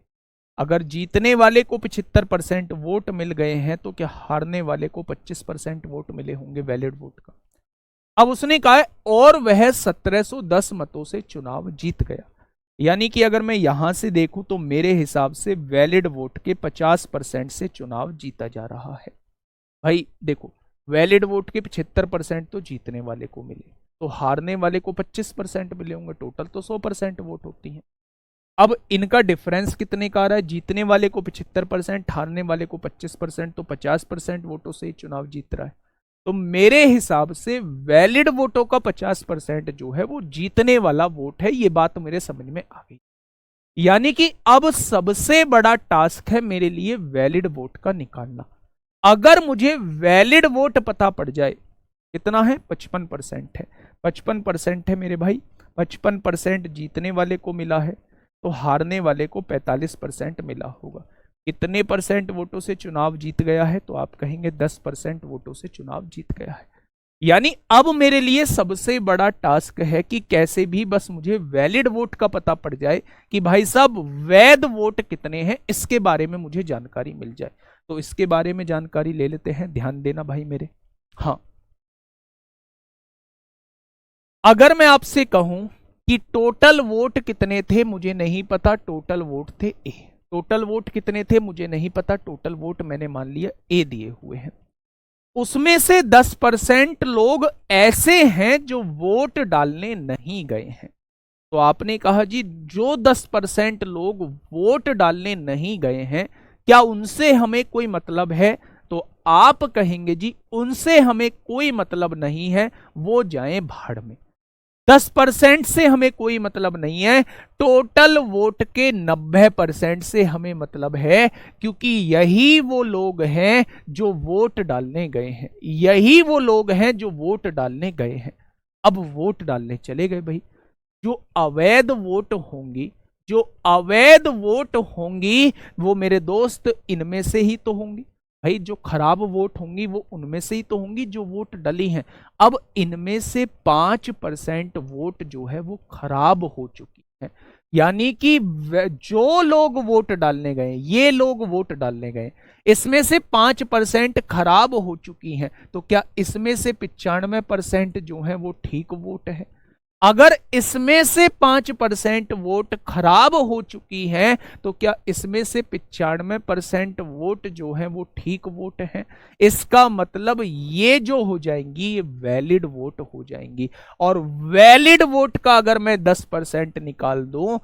अगर जीतने वाले को 75% वोट मिल गए हैं तो क्या हारने वाले को 25% वोट मिले होंगे वैलिड वोट का? अब उसने कहा है और वह 1710 मतों से चुनाव जीत गया। यानी कि अगर मैं यहां से देखूं तो मेरे हिसाब से वैलिड वोट के 50% से चुनाव जीता जा रहा है। भाई देखो, वैलिड वोट के 75% तो जीतने वाले को मिले, तो हारने वाले को 25% मिले होंगे, टोटल तो 100% वोट होती है। अब इनका डिफरेंस कितने का आ रहा है? जीतने वाले को 75%, हारने वाले को 25%, तो 50% वोटों से ही चुनाव जीत रहा है। तो मेरे हिसाब से वैलिड वोटों का 50% जो है वो जीतने वाला वोट है। ये बात मेरे समझ में आ गई। यानी कि अब सबसे बड़ा टास्क है मेरे लिए वैलिड वोट का निकालना। अगर मुझे वैलिड वोट पता पड़ जाए, कितना है? 55% है। 55% है मेरे भाई, 55% जीतने वाले को मिला है, तो हारने वाले को 45% मिला होगा। कितने परसेंट वोटों से चुनाव जीत गया है? तो आप कहेंगे 10% वोटों से चुनाव जीत गया है। यानी अब मेरे लिए सबसे बड़ा टास्क है कि कैसे भी बस मुझे वैलिड वोट का पता पड़ जाए कि भाई साहब वैध वोट कितने हैं, इसके बारे में मुझे जानकारी मिल जाए। तो इसके बारे में जानकारी ले लेते हैं, ध्यान देना भाई मेरे। हाँ, अगर मैं आपसे कहूं कि टोटल वोट कितने थे, मुझे नहीं पता, टोटल वोट थे ए। टोटल वोट कितने थे मुझे नहीं पता, टोटल वोट मैंने मान लिया ए दिए हुए हैं। उसमें से 10% लोग ऐसे हैं जो वोट डालने नहीं गए हैं। तो आपने कहा जी जो 10% लोग वोट डालने नहीं गए हैं, क्या उनसे हमें कोई मतलब है? तो आप कहेंगे जी उनसे हमें कोई मतलब नहीं है, वो जाएं भाड़ में। 10% से हमें कोई मतलब नहीं है, टोटल वोट के 90% से हमें मतलब है, क्योंकि यही वो लोग हैं जो वोट डालने गए हैं, यही वो लोग हैं जो वोट डालने गए हैं। अब वोट डालने चले गए भाई, जो अवैध वोट होंगी, जो अवैध वोट होंगी वो मेरे दोस्त इनमें से ही तो होंगी। भाई जो खराब वोट होंगी वो उनमें से ही तो होंगी जो वोट डली हैं। अब इनमें से 5% वोट जो है वो खराब हो चुकी है। यानी कि जो लोग वोट डालने गए, ये लोग वोट डालने गए, इसमें से 5% खराब हो चुकी हैं। तो क्या इसमें से 95% जो है वो ठीक वोट है? अगर इसमें से 5% वोट खराब हो चुकी है तो क्या इसमें से 95% वोट जो है वो ठीक वोट है? इसका मतलब ये जो हो जाएंगी ये वैलिड वोट हो जाएंगी। और वैलिड वोट का अगर मैं 10% निकाल दूं,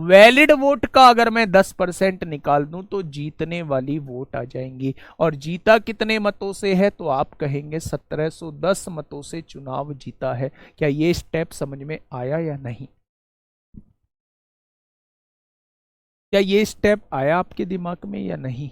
वैलिड वोट का अगर मैं 10% निकाल दूं तो जीतने वाली वोट आ जाएंगी। और जीता कितने मतों से है? तो आप कहेंगे 1710 मतों से चुनाव जीता है। क्या ये स्टेप समझ में आया या नहीं? क्या ये स्टेप आया आपके दिमाग में या नहीं?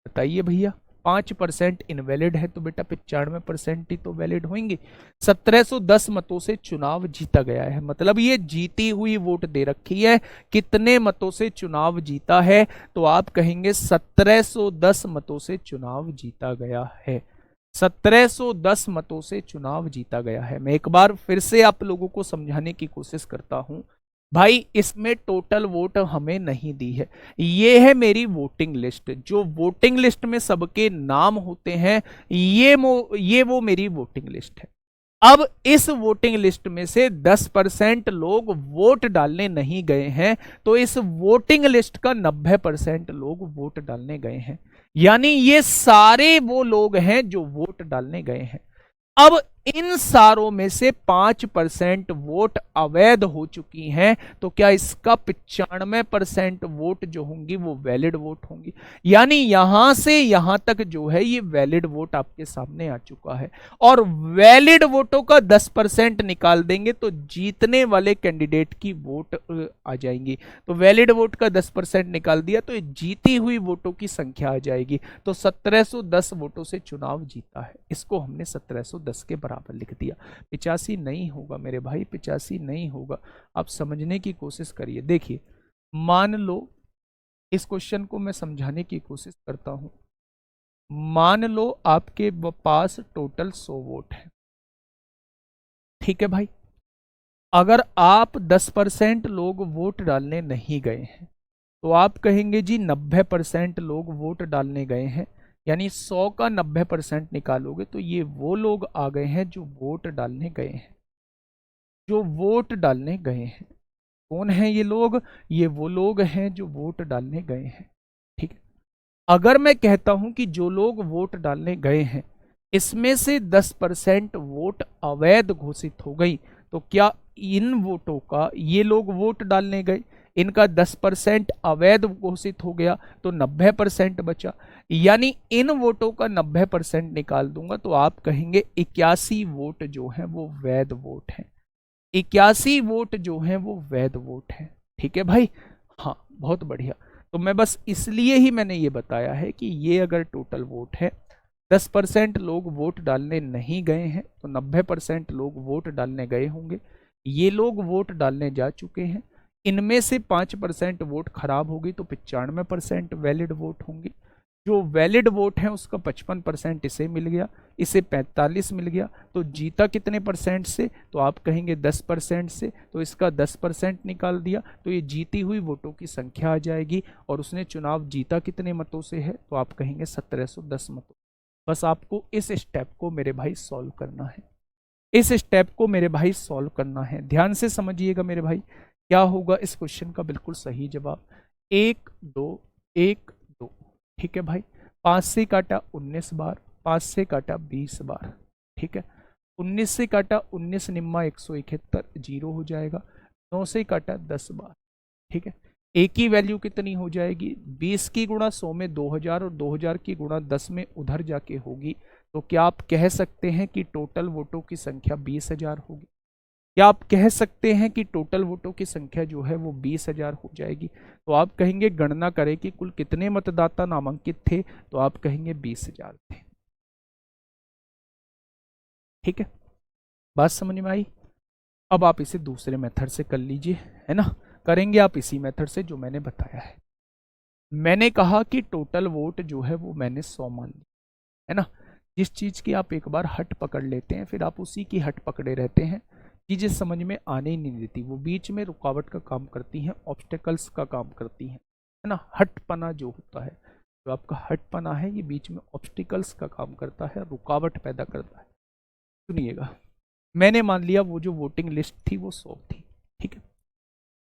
बताइए भैया। 5% इनवैलिड है तो बेटा 95% ही तो वैलिड होंगे। 1710 मतों से चुनाव जीता गया है, मतलब ये जीती हुई वोट दे रखी है। कितने मतों से चुनाव जीता है? तो आप कहेंगे 1710 मतों से चुनाव जीता गया है। 1710 मतों से चुनाव जीता गया है। मैं एक बार फिर से आप लोगों को समझाने की कोशिश करता हूं। भाई इसमें टोटल वोट हमें नहीं दी है, ये है मेरी वोटिंग लिस्ट। जो वोटिंग लिस्ट में सबके नाम होते हैं, ये वो मेरी वोटिंग लिस्ट है। अब इस वोटिंग लिस्ट में से 10% लोग वोट डालने नहीं गए हैं, तो इस वोटिंग लिस्ट का 90% लोग वोट डालने गए हैं। यानी ये सारे वो लोग हैं जो वोट डालने गए हैं। अब इन सारों में से 5% वोट अवैध हो चुकी हैं, तो क्या इसका 95% वोट जो होंगी वो वैलिड वोट होंगी? यानी यहां से यहां तक जो है ये वैलिड वोट आपके सामने आ चुका है। और वैलिड वोटों का 10% निकाल देंगे तो जीतने वाले कैंडिडेट की वोट आ जाएंगी। तो वैलिड वोट का 10% निकाल दिया तो जीती हुई वोटों की संख्या आ जाएगी। तो 1710 वोटों से चुनाव जीता है, इसको हमने 1710 के बराबर लिख दिया। 85 नहीं होगा मेरे भाई, 85 नहीं होगा। आप समझने की कोशिश करिए। देखिए मान लो इस क्वेश्चन को मैं समझाने की कोशिश करता हूं। मान लो आपके पास टोटल 100 वोट है, ठीक है भाई। अगर आप 10% लोग वोट डालने नहीं गए हैं तो आप कहेंगे जी 90% लोग वोट डालने गए हैं, यानी 100 का 90% निकालोगे तो ये वो लोग आ गए हैं जो वोट डालने गए हैं, जो वोट डालने गए हैं। कौन है ये लोग? ये वो लोग हैं जो वोट डालने गए हैं, ठीक है। अगर मैं कहता हूं कि जो लोग वोट डालने गए हैं इसमें से 10% वोट अवैध घोषित हो गई, तो क्या इन वोटों का, ये लोग वोट डालने गए, इनका 10% अवैध घोषित हो गया तो 90% बचा, यानी इन वोटों का 90% निकाल दूंगा तो आप कहेंगे 81 वोट जो है वो वैध वोट है। 81 वोट जो है वो वैध वोट है, ठीक है भाई। हाँ, बहुत बढ़िया। तो मैं बस इसलिए ही मैंने ये बताया है कि ये अगर टोटल वोट है, 10% लोग वोट डालने नहीं गए हैं तो 90% लोग वोट डालने गए होंगे। ये लोग वोट डालने जा चुके हैं, इनमें से 5% वोट खराब होगी तो 95% वैलिड वोट होंगे। जो वैलिड वोट है उसका 55% इसे मिल गया, इसे 45 मिल गया, तो जीता कितने परसेंट से? तो आप कहेंगे 10% से, तो इसका 10% निकाल दिया तो ये जीती हुई वोटों की संख्या आ जाएगी। और उसने चुनाव जीता कितने मतों से है? तो आप कहेंगे 1710 मतों। बस आपको इस स्टेप को मेरे भाई सॉल्व करना है, इस स्टेप को मेरे भाई सॉल्व करना है। ध्यान से समझिएगा मेरे भाई, क्या होगा इस क्वेश्चन का बिल्कुल सही जवाब? 1 2 1 2, ठीक है भाई। 5 से काटा 19 बार, 5 से काटा 20 बार, ठीक है। 19 से काटा 19 निम्मा 171, जीरो हो जाएगा। 9 से काटा 10 बार, ठीक है। ए की वैल्यू कितनी हो जाएगी? 20 की गुणा 100 में 2000 और 2000 की गुणा 10 में उधर जाके होगी। तो क्या आप कह सकते हैं कि टोटल वोटों की संख्या 20,000 होगी? क्या आप कह सकते हैं कि टोटल वोटों की संख्या जो है वो 20,000 हो जाएगी? तो आप कहेंगे गणना करें कि कुल कितने मतदाता नामांकित थे, तो आप कहेंगे 20,000 थे, ठीक है। बात समझ में आई? अब आप इसे दूसरे मेथड से कर लीजिए, है ना। करेंगे आप इसी मेथड से जो मैंने बताया है। मैंने कहा कि टोटल वोट जो है वो मैंने 100 मान ली, है ना। जिस चीज की आप एक बार हट पकड़ लेते हैं फिर आप उसी की हट पकड़े रहते हैं, चीजें समझ में आने ही नहीं देती, वो बीच में रुकावट का काम करती हैं, ऑब्स्टेकल्स का काम करती हैं, है ना। हटपना जो होता है, जो आपका हटपना है, ये बीच में ऑब्स्टिकल्स का काम करता है, रुकावट पैदा करता है। सुनिएगा, मैंने मान लिया वो जो वोटिंग लिस्ट थी वो 100 थी, ठीक है।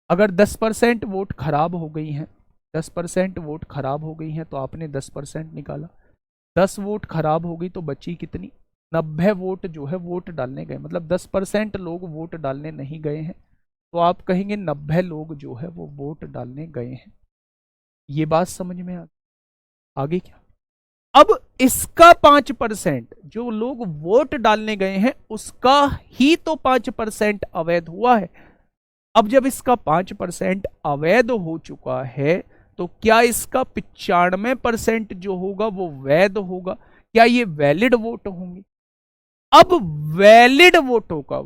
अगर 10% वोट खराब हो गई हैं, 10% वोट खराब हो गई हैं तो आपने 10% निकाला। 10 वोट खराब हो गई तो बची कितनी? 90 वोट जो है वोट डालने गए, मतलब 10% लोग वोट डालने नहीं गए हैं, तो आप कहेंगे 90 लोग जो है वो वोट डालने गए हैं। ये बात समझ में आगे क्या? अब इसका 5% जो लोग वोट डालने गए हैं उसका ही तो 5% अवैध हुआ है। अब जब इसका 5% अवैध हो चुका है तो क्या इसका 95% जो होगा वो वैध होगा? क्या ये वैलिड वोट होंगे? अब वैलिड वोटों का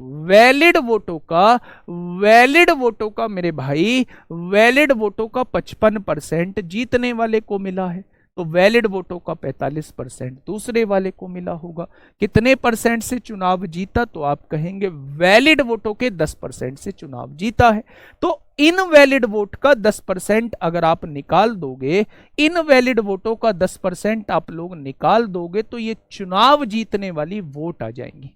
मेरे भाई, वैलिड वोटों का 55% जीतने वाले को मिला है, तो वैलिड वोटों का 45% दूसरे वाले को मिला होगा। कितने परसेंट से चुनाव जीता? तो आप कहेंगे वैलिड वोटों के 10% से चुनाव जीता है। तो इनवैलिड वोट का 10% अगर आप निकाल दोगे, इनवैलिड वोटों का 10% आप लोग निकाल दोगे तो ये चुनाव जीतने वाली वोट आ जाएंगी।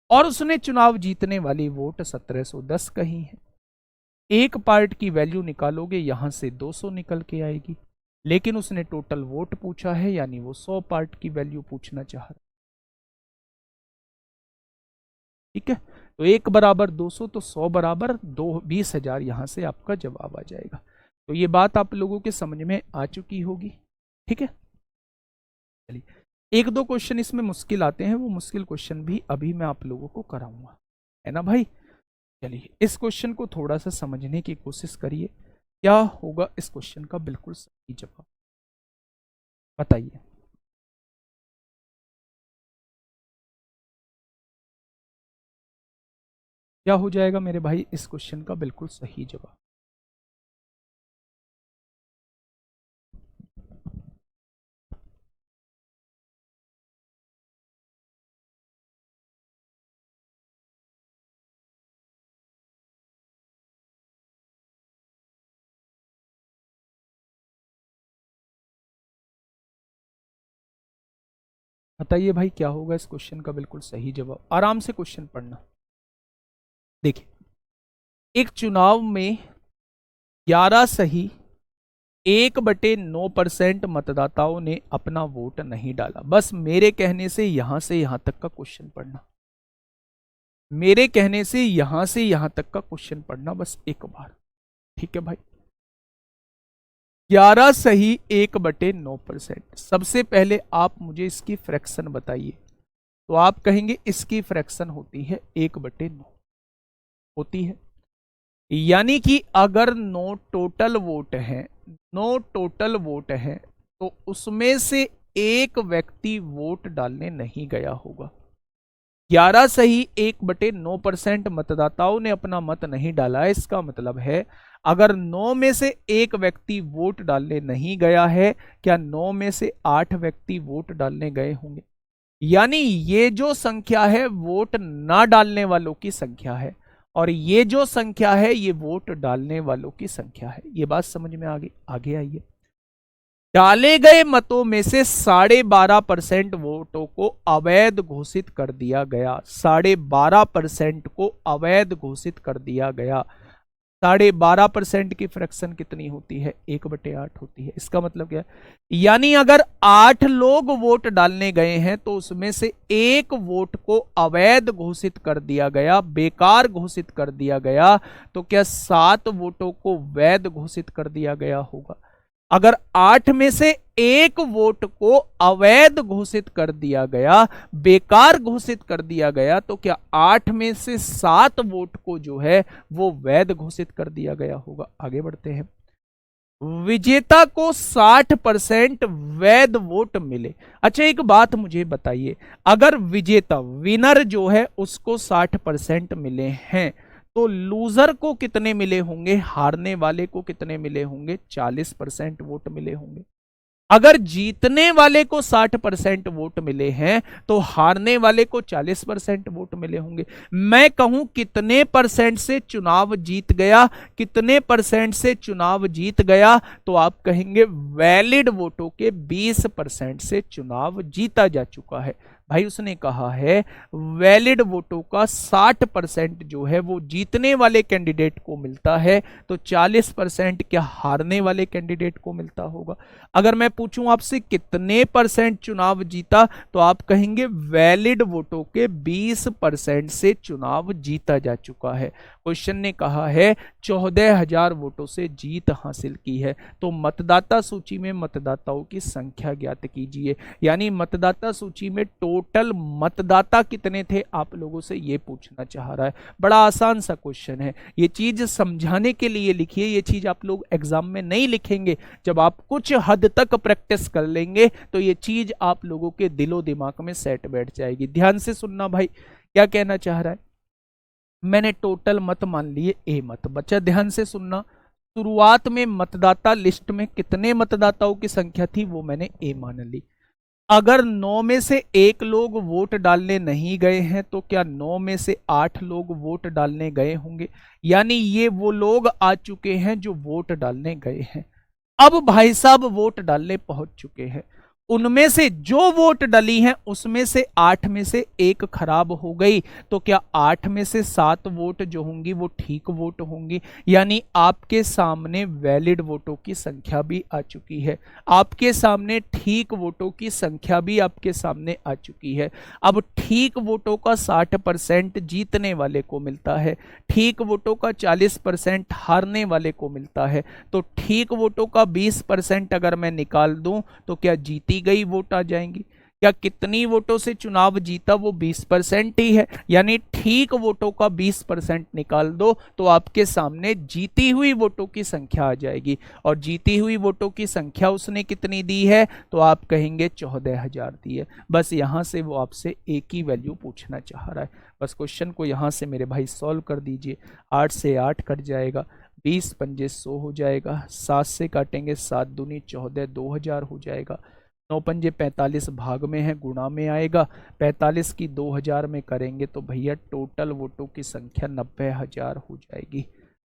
और उसने चुनाव जीतने वाली वोट 1710 कही है। एक पार्ट की वैल्यू निकालोगे यहां से 200 निकल के आएगी, लेकिन उसने टोटल वोट पूछा है यानी वो 100 पार्ट की वैल्यू पूछना चाह रहा है, ठीक है। तो 1 बराबर 200 तो 100 बराबर 20,000, यहां से आपका जवाब आ जाएगा। तो ये बात आप लोगों के समझ में आ चुकी होगी, ठीक है। चलिए, एक दो क्वेश्चन इसमें मुश्किल आते हैं, वो मुश्किल क्वेश्चन भी अभी मैं आप लोगों को कराऊंगा, है ना भाई। चलिए, इस क्वेश्चन को थोड़ा सा समझने की कोशिश करिए, क्या होगा इस क्वेश्चन का बिल्कुल सही जवाब, बताइए। क्या हो जाएगा मेरे भाई इस क्वेश्चन का बिल्कुल सही जवाब? बताइए भाई क्या होगा इस क्वेश्चन का बिल्कुल सही जवाब। आराम से क्वेश्चन पढ़ना। देखिए, एक चुनाव में 11 सही 1/9% मतदाताओं ने अपना वोट नहीं डाला। बस मेरे कहने से यहां तक का क्वेश्चन पढ़ना। मेरे कहने से यहां तक का क्वेश्चन पढ़ना बस एक बार। ठीक है भाई, 11 सही 1/9%। सबसे पहले आप मुझे इसकी फ्रैक्शन बताइए। तो आप कहेंगे इसकी फ्रैक्शन होती है 1/9 होती है। यानी कि अगर 9 टोटल वोट है तो उसमें से एक व्यक्ति वोट डालने नहीं गया होगा। 11 सही 1/9% मतदाताओं ने अपना मत नहीं डाला है। इसका मतलब है अगर 9 में से एक व्यक्ति वोट डालने नहीं गया है, क्या 9 में से 8 व्यक्ति वोट डालने गए होंगे? यानी ये जो संख्या है वोट ना डालने वालों की संख्या है, और ये जो संख्या है ये वोट डालने वालों की संख्या है। ये बात समझ में आगे आइए। डाले गए मतों में से 12.5% वोटों को अवैध घोषित कर दिया गया। 12.5% को अवैध घोषित कर दिया गया। 12.5% की फ्रैक्शन कितनी होती है? 1/8 होती है। इसका मतलब क्या है? यानी अगर 8 लोग वोट डालने गए हैं तो उसमें से एक वोट को अवैध घोषित कर दिया गया, बेकार घोषित कर दिया गया, तो क्या 7 वोटों को वैध घोषित कर दिया गया होगा? अगर 8 में से एक वोट को अवैध घोषित कर दिया गया, बेकार घोषित कर दिया गया, तो क्या 8 में से 7 वोट को जो है वो वैध घोषित कर दिया गया होगा? आगे बढ़ते हैं। विजेता को 60% वैध वोट मिले। अच्छा एक बात मुझे बताइए, अगर विजेता विनर जो है उसको 60% मिले हैं तो लूजर को कितने मिले होंगे? हारने वाले को कितने मिले होंगे? 40% वोट मिले होंगे। अगर जीतने वाले को 60% वोट मिले हैं तो हारने वाले को 40% वोट मिले होंगे। मैं कहूं कितने परसेंट से चुनाव जीत गया, कितने परसेंट से चुनाव जीत गया, तो आप कहेंगे वैलिड वोटों के 20% से चुनाव जीता जा चुका है। भाई उसने कहा है वैलिड वोटों का 60% जो है वो जीतने वाले कैंडिडेट को मिलता है, तो 40% क्या हारने वाले कैंडिडेट को मिलता होगा? अगर मैं पूछूं आपसे कितने परसेंट चुनाव जीता, तो आप कहेंगे वैलिड वोटों के 20% से चुनाव जीता जा चुका है। क्वेश्चन ने कहा है 14,000 वोटों से जीत हासिल की है, तो मतदाता सूची में मतदाताओं की संख्या ज्ञात कीजिए। यानी मतदाता सूची में टोटल मतदाता कितने थे, आप लोगों से ये पूछना चाह रहा है। बड़ा आसान सा क्वेश्चन है, ये चीज समझाने के लिए लिखिए। ये चीज आप लोग एग्जाम में नहीं लिखेंगे, जब आप कुछ हद तक प्रैक्टिस कर लेंगे तो ये चीज आप लोगों के दिलो दिमाग में सेट बैठ जाएगी। ध्यान से सुनना भाई, क्या कहना चाह रहा है। मैंने टोटल मत मान लिए ए मत। बच्चा ध्यान से सुनना, शुरुआत में मतदाता लिस्ट में कितने मतदाताओं की संख्या थी वो मैंने ए मान ली। अगर 9 में से एक लोग वोट डालने नहीं गए हैं तो क्या 9 में से 8 लोग वोट डालने गए होंगे? यानी ये वो लोग आ चुके हैं जो वोट डालने गए हैं। अब भाई साहब वोट डालने पहुंच चुके हैं, उनमें से जो वोट डली हैं उसमें से 8 में से एक खराब हो गई, तो क्या 8 में से 7 वोट जो होंगी वो ठीक वोट होंगी? यानी आपके सामने वैलिड वोटों की संख्या भी आ चुकी है, आपके सामने ठीक वोटों की संख्या भी आपके सामने आ चुकी है। अब ठीक वोटों का 60% जीतने वाले को मिलता है, ठीक वोटों का 40% हारने वाले को मिलता है, तो ठीक वोटों का 20% अगर मैं निकाल दूं तो क्या जीती गई वोट आ जाएंगी? क्या कितनी वोटों से चुनाव जीता वो 20% ही है। यानी ठीक वोटों का 20% निकाल दो तो आपके सामने जीती हुई वोटों की संख्या आ जाएगी, और जीती हुई वोटों की संख्या उसने कितनी दी है, तो आप कहेंगे 14,000 दी है। बस यहां से वो आपसे एक ही वैल्यू पूछना चाह रहा है। बस क्वेश्चन को यहां से मेरे भाई सॉल्व कर दीजिए। 8 से 8 कट जाएगा, 20 पंजे 100 हो जाएगा, 7 से काटेंगे 7 दूनी 14, 2,000 हो जाएगा। 9 पंजे 45 भाग में है, गुणा में आएगा, 45 की 2,000 में करेंगे तो भैया टोटल वोटों की संख्या 90,000 हो जाएगी।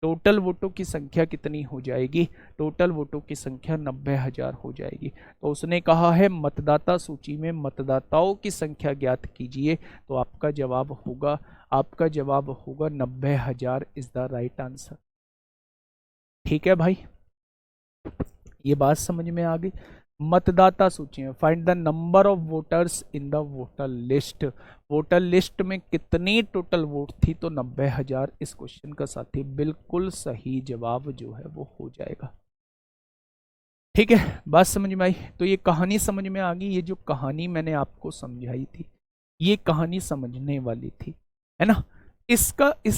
टोटल वोटों की संख्या कितनी हो जाएगी? टोटल वोटों की संख्या 90,000 हो जाएगी। तो उसने कहा है मतदाता सूची में मतदाताओं की संख्या ज्ञात कीजिए, तो आपका जवाब होगा 90,000 इज द राइट आंसर। ठीक है भाई, ये बात समझ में आ गई। मतदाता सूची में find the number of voters in the voter list. Voter list में कितनी टोटल वोट थी? तो 90,000 इस क्वेश्चन का साथी बिल्कुल सही जवाब जो है वो हो जाएगा। ठीक है, बात समझ में आई? तो ये कहानी समझ में आ गई। ये जो कहानी मैंने आपको समझाई थी, ये कहानी समझने वाली थी, है ना। इस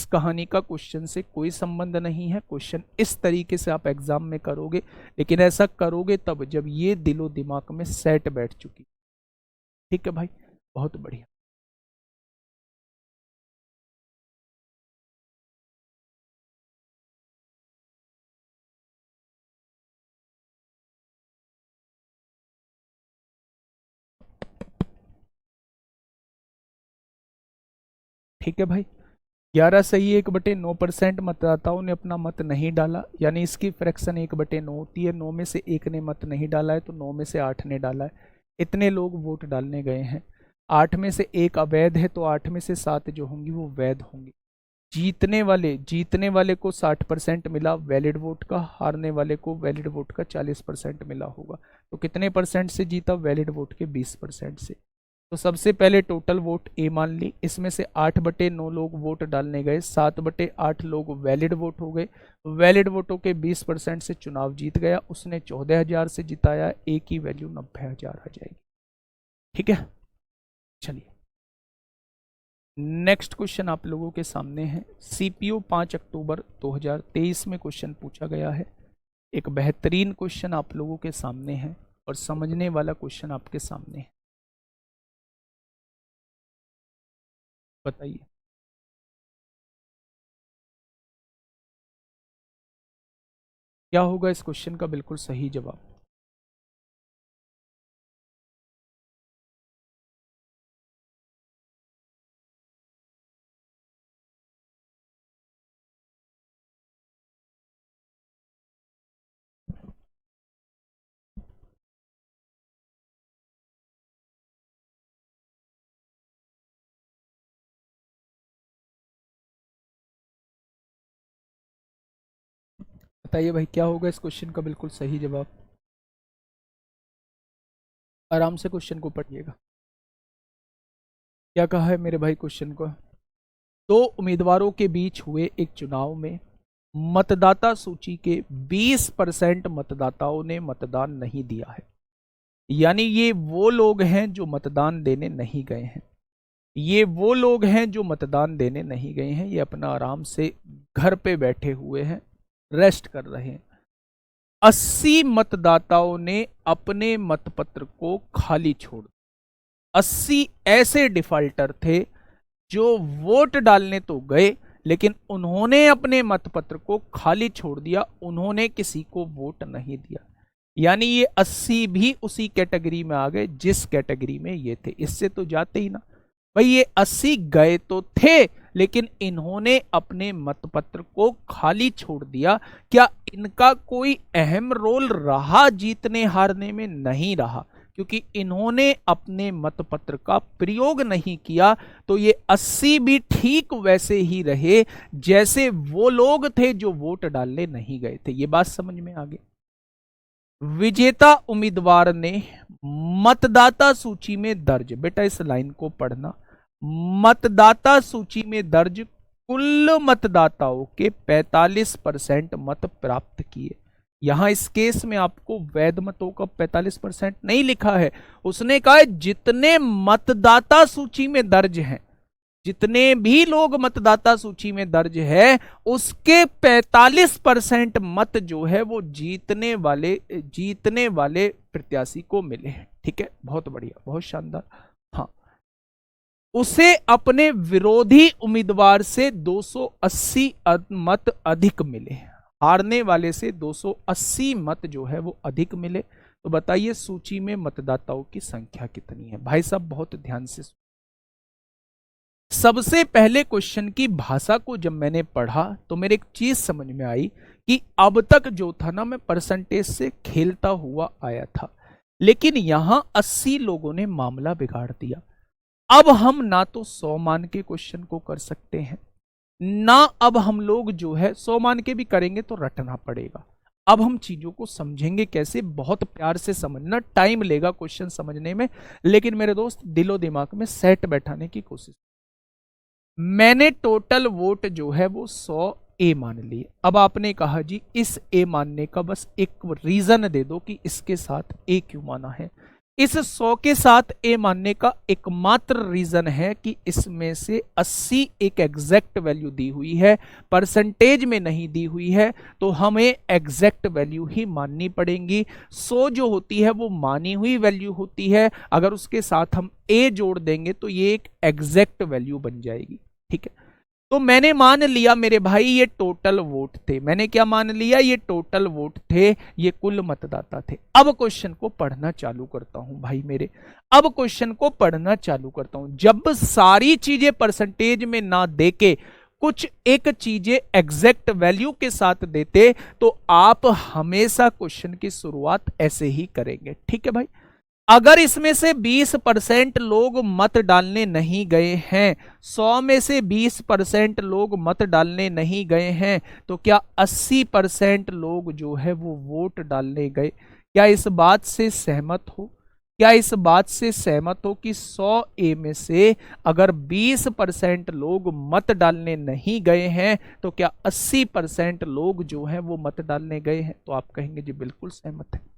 कहानी का क्वेश्चन से कोई संबंध नहीं है। क्वेश्चन इस तरीके से आप एग्जाम में करोगे, लेकिन ऐसा करोगे तब जब ये दिलो दिमाग में सेट बैठ चुकी। ठीक है भाई, बहुत बढ़िया। ठीक है भाई, 11 सही है। 1/9% मतदाताओं ने अपना मत नहीं डाला, यानी इसकी फ्रैक्शन 1/9 होती है। 9 में से 1 ने मत नहीं डाला है, तो 9 में से 8 ने डाला है। इतने लोग वोट डालने गए हैं। 8 में से 1 अवैध है, तो 8 में से 7 जो होंगी वो वैध होंगी। जीतने वाले को 60% मिला वैलिड वोट का, हारने वाले को वैलिड वोट का 40% मिला होगा। तो कितने परसेंट से जीता? वैलिड वोट के 20% से। तो सबसे पहले टोटल वोट ए मान ली, इसमें से 8/9 लोग वोट डालने गए, 7/8 लोग वैलिड वोट हो गए। वैलिड वोटों के 20% से चुनाव जीत गया, उसने 14,000 से जिताया। ए की वैल्यू 90,000 आ जाएगी। ठीक है, चलिए नेक्स्ट क्वेश्चन आप लोगों के सामने है। सीपीओ 5 अक्टूबर 2023 में क्वेश्चन पूछा गया है। एक बेहतरीन क्वेश्चन आप लोगों के सामने है और समझने वाला क्वेश्चन आपके सामने है। बताइए, क्या होगा इस क्वेश्चन का बिल्कुल सही जवाब? बताइए भाई, क्या होगा इस क्वेश्चन का बिल्कुल सही जवाब? आराम से क्वेश्चन को पढ़िएगा। क्या कहा है मेरे भाई क्वेश्चन को? दो उम्मीदवारों के बीच हुए एक चुनाव में मतदाता सूची के 20% मतदाताओं ने मतदान नहीं दिया है। यानी ये वो लोग हैं जो मतदान देने नहीं गए हैं। ये अपना आराम से घर पे बैठे हुए हैं, रेस्ट कर रहे हैं। 80 मतदाताओं ने अपने मतपत्र को खाली छोड़, 80 ऐसे डिफाल्टर थे जो वोट डालने तो गए, लेकिन उन्होंने अपने मतपत्र को खाली छोड़ दिया, उन्होंने किसी को वोट नहीं दिया। यानी ये 80 भी उसी कैटेगरी में आ गए जिस कैटेगरी में ये थे। इससे तो जाते ही ना भाई, ये 80 गए तो थे, लेकिन इन्होंने अपने मतपत्र को खाली छोड़ दिया। क्या इनका कोई अहम रोल रहा जीतने हारने में? नहीं रहा, क्योंकि इन्होंने अपने मतपत्र का प्रयोग नहीं किया। तो ये 80 भी ठीक वैसे ही रहे जैसे वो लोग थे जो वोट डालने नहीं गए थे। ये बात समझ में आ गई? विजेता उम्मीदवार ने मतदाता सूची में दर्ज, बेटा इस लाइन को पढ़ना, मतदाता सूची में दर्ज कुल मतदाताओं के 45% मत प्राप्त किए। यहां इस केस में आपको वैध मतों का 45% नहीं लिखा है, उसने कहा है जितने मतदाता सूची में दर्ज हैं, जितने भी लोग मतदाता सूची में दर्ज है, उसके 45% मत जो है वो जीतने वाले प्रत्याशी को मिले हैं। ठीक है, बहुत बढ़िया, बहुत शानदार। हाँ, उसे अपने विरोधी उम्मीदवार से 280 मत अधिक मिले, हारने वाले से 280 मत जो है वो अधिक मिले। तो बताइए सूची में मतदाताओं की संख्या कितनी है? भाई साहब बहुत ध्यान से सबसे पहले क्वेश्चन की भाषा को जब मैंने पढ़ा तो मेरे एक चीज समझ में आई कि अब तक जो था ना, मैं परसेंटेज से खेलता हुआ आया था, लेकिन यहां 80 लोगों ने मामला बिगाड़ दिया। अब हम ना तो 100 मान के क्वेश्चन को कर सकते हैं, ना अब हम लोग जो है 100 मान के भी करेंगे तो रटना पड़ेगा। अब हम चीजों को समझेंगे कैसे, बहुत प्यार से समझना, टाइम लेगा क्वेश्चन समझने में, लेकिन मेरे दोस्त दिलो दिमाग में सेट बैठाने की कोशिश। मैंने टोटल वोट जो है वो 100 ए मान लिए। अब आपने कहा जी इस ए मानने का बस एक रीजन दे दो कि इसके साथ ए क्यों माना है। इस 100 के साथ ए मानने का एकमात्र रीजन है कि इसमें से 80 एक एग्जैक्ट वैल्यू दी हुई है, परसेंटेज में नहीं दी हुई है, तो हमें एग्जैक्ट वैल्यू ही माननी पड़ेगी। 100 जो होती है वो मानी हुई वैल्यू होती है, अगर उसके साथ हम ए जोड़ देंगे तो ये एक एग्जैक्ट वैल्यू बन जाएगी। ठीक है, तो मैंने मान लिया मेरे भाई ये टोटल वोट थे। मैंने क्या मान लिया, ये टोटल वोट थे, ये कुल मतदाता थे। अब क्वेश्चन को पढ़ना चालू करता हूं भाई मेरे, अब क्वेश्चन को पढ़ना चालू करता हूं। जब सारी चीजें परसेंटेज में ना देके कुछ एक चीजें एग्जैक्ट वैल्यू के साथ देते तो आप हमेशा क्वेश्चन की शुरुआत ऐसे ही करेंगे। ठीक है भाई, अगर इसमें से 20% लोग मत डालने नहीं गए हैं, 100 में से 20% लोग मत डालने नहीं गए हैं, तो क्या 80% लोग जो है वो वोट डालने गए? क्या इस बात से सहमत हो? क्या इस बात से सहमत हो कि 100 ए में से अगर 20% लोग मत डालने नहीं गए हैं तो क्या 80% लोग जो है वो मत डालने गए हैं? तो आप कहेंगे जी बिल्कुल सहमत है।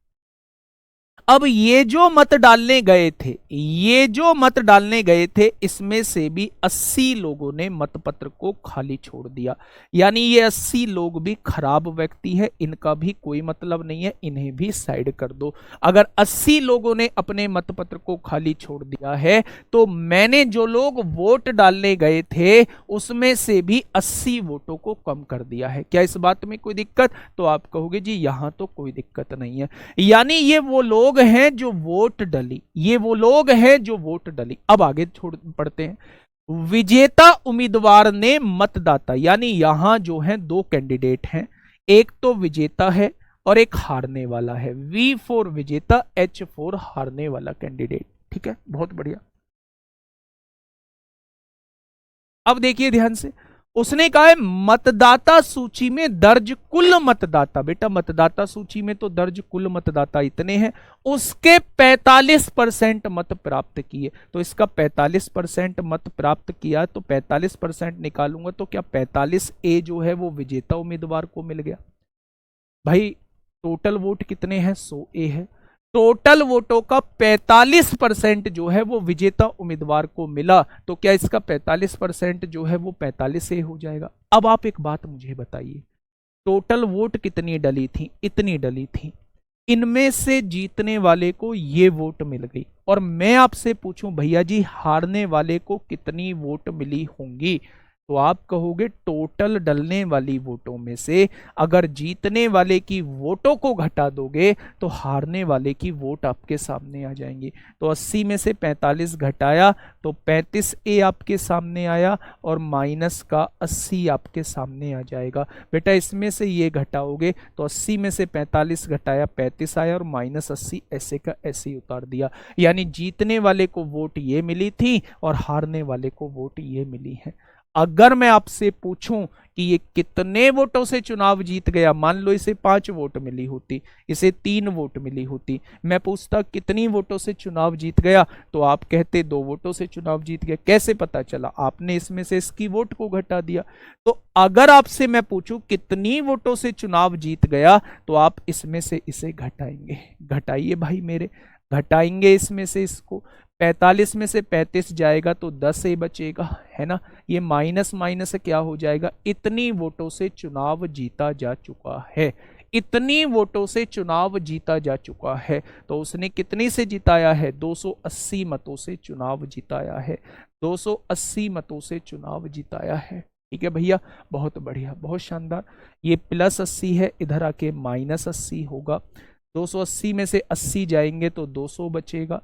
अब ये जो मत डालने गए थे, ये जो मत डालने गए थे, इसमें से भी 80 लोगों ने मतपत्र को खाली छोड़ दिया। यानी ये 80 लोग भी खराब व्यक्ति है, इनका भी कोई मतलब नहीं है, इन्हें भी साइड कर दो। अगर 80 लोगों ने अपने मतपत्र को खाली छोड़ दिया है तो मैंने जो लोग वोट डालने गए थे उसमें से भी 80 वोटों को कम कर दिया है। क्या इस बात में कोई दिक्कत? तो आप कहोगे जी यहां तो कोई दिक्कत नहीं है। यानी ये वो लोग हैं जो वोट डली, ये वो लोग हैं जो वोट डली। अब आगे छोड़ पढ़ते हैं। विजेता उम्मीदवार ने मतदाता, यानी यहां जो है दो कैंडिडेट हैं, एक तो विजेता है और एक हारने वाला है। V4 विजेता, H4 हारने वाला कैंडिडेट। ठीक है, बहुत बढ़िया। अब देखिए ध्यान से, उसने कहा है मतदाता सूची में दर्ज कुल मतदाता, बेटा मतदाता सूची में तो दर्ज कुल मतदाता इतने हैं, उसके 45% मत प्राप्त किए। तो इसका 45% मत प्राप्त किया तो 45% निकालूंगा तो क्या 45 ए जो है वो विजेता उम्मीदवार को मिल गया। भाई टोटल वोट कितने हैं, 100 ए है, टोटल वोटों का 45% जो है वो विजेता उम्मीदवार को मिला, तो क्या इसका 45% जो है वो 45 ए हो जाएगा। अब आप एक बात मुझे बताइए, टोटल वोट कितनी डली थी, इतनी डली थी, इनमें से जीतने वाले को ये वोट मिल गई, और मैं आपसे पूछूं भैया जी हारने वाले को कितनी वोट मिली होंगी, तो आप कहोगे टोटल डलने वाली वोटों में से अगर जीतने वाले की वोटों को घटा दोगे तो हारने वाले की वोट आपके सामने आ जाएंगी। तो 80 में से 45 घटाया तो 35 ए आपके सामने आया और माइनस का 80 आपके सामने आ जाएगा। बेटा इसमें से ये घटाओगे तो 80 में से 45 घटाया 35 आया और माइनस 80 ऐसे का ऐसे ही उतार दिया। यानी जीतने वाले को वोट ये मिली थी और हारने वाले को वोट ये मिली है। अगर मैं आपसे पूछूं कि ये कितने वोटों से चुनाव जीत गया, मान लो इसे 5 वोट मिली होती, इसे 3 वोट मिली होती, मैं पूछता कितनी वोटों से चुनाव जीत गया, तो आप कहते 2 वोटों से चुनाव जीत गया। कैसे पता चला? आपने इसमें से इसकी वोट को घटा दिया। तो अगर आपसे मैं पूछूं कितनी वोटों से चुनाव जीत गया, तो आप इसमें से इसे घटाएंगे। घटाइए भाई मेरे, घटाएंगे इसमें से इसको, 45 में से 35 जाएगा तो 10 ए बचेगा, है ना। ये माइनस माइनस क्या हो जाएगा, इतनी वोटों से चुनाव जीता जा चुका है, इतनी वोटों से चुनाव जीता जा चुका है। तो उसने कितनी से जिताया है, 280 मतों से चुनाव जिताया है, 280 मतों से चुनाव जिताया है। ठीक है भैया, बहुत बढ़िया, बहुत शानदार। ये +80 है, इधर आके -80 होगा। 280 में से 80 जाएंगे तो 200 बचेगा,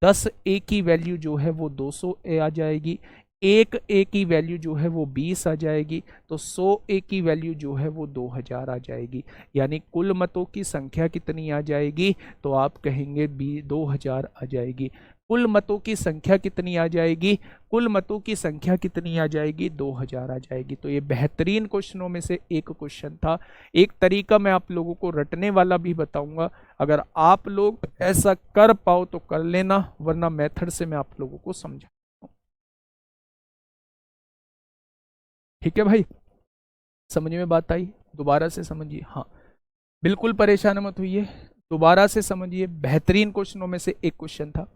10 ए की वैल्यू जो है वो 200 ए आ जाएगी। एक ए की वैल्यू जो है वो 20 आ जाएगी, तो 100 ए की वैल्यू जो है वो 2000 आ जाएगी। यानी कुल मतों की संख्या कितनी आ जाएगी, तो आप कहेंगे 2000 आ जाएगी। कुल मतों की संख्या कितनी आ जाएगी, कुल मतों की संख्या कितनी आ जाएगी, 2000 आ जाएगी। तो ये बेहतरीन क्वेश्चनों में से एक क्वेश्चन था। एक तरीका मैं आप लोगों को रटने वाला भी बताऊंगा, अगर आप लोग ऐसा कर पाओ तो कर लेना, वरना मेथड से मैं आप लोगों को समझा। ठीक है भाई, समझ में बात आई? दोबारा से समझिए, हाँ बिल्कुल परेशान मत होइए, दोबारा से समझिए। बेहतरीन क्वेश्चनों में से एक क्वेश्चन था।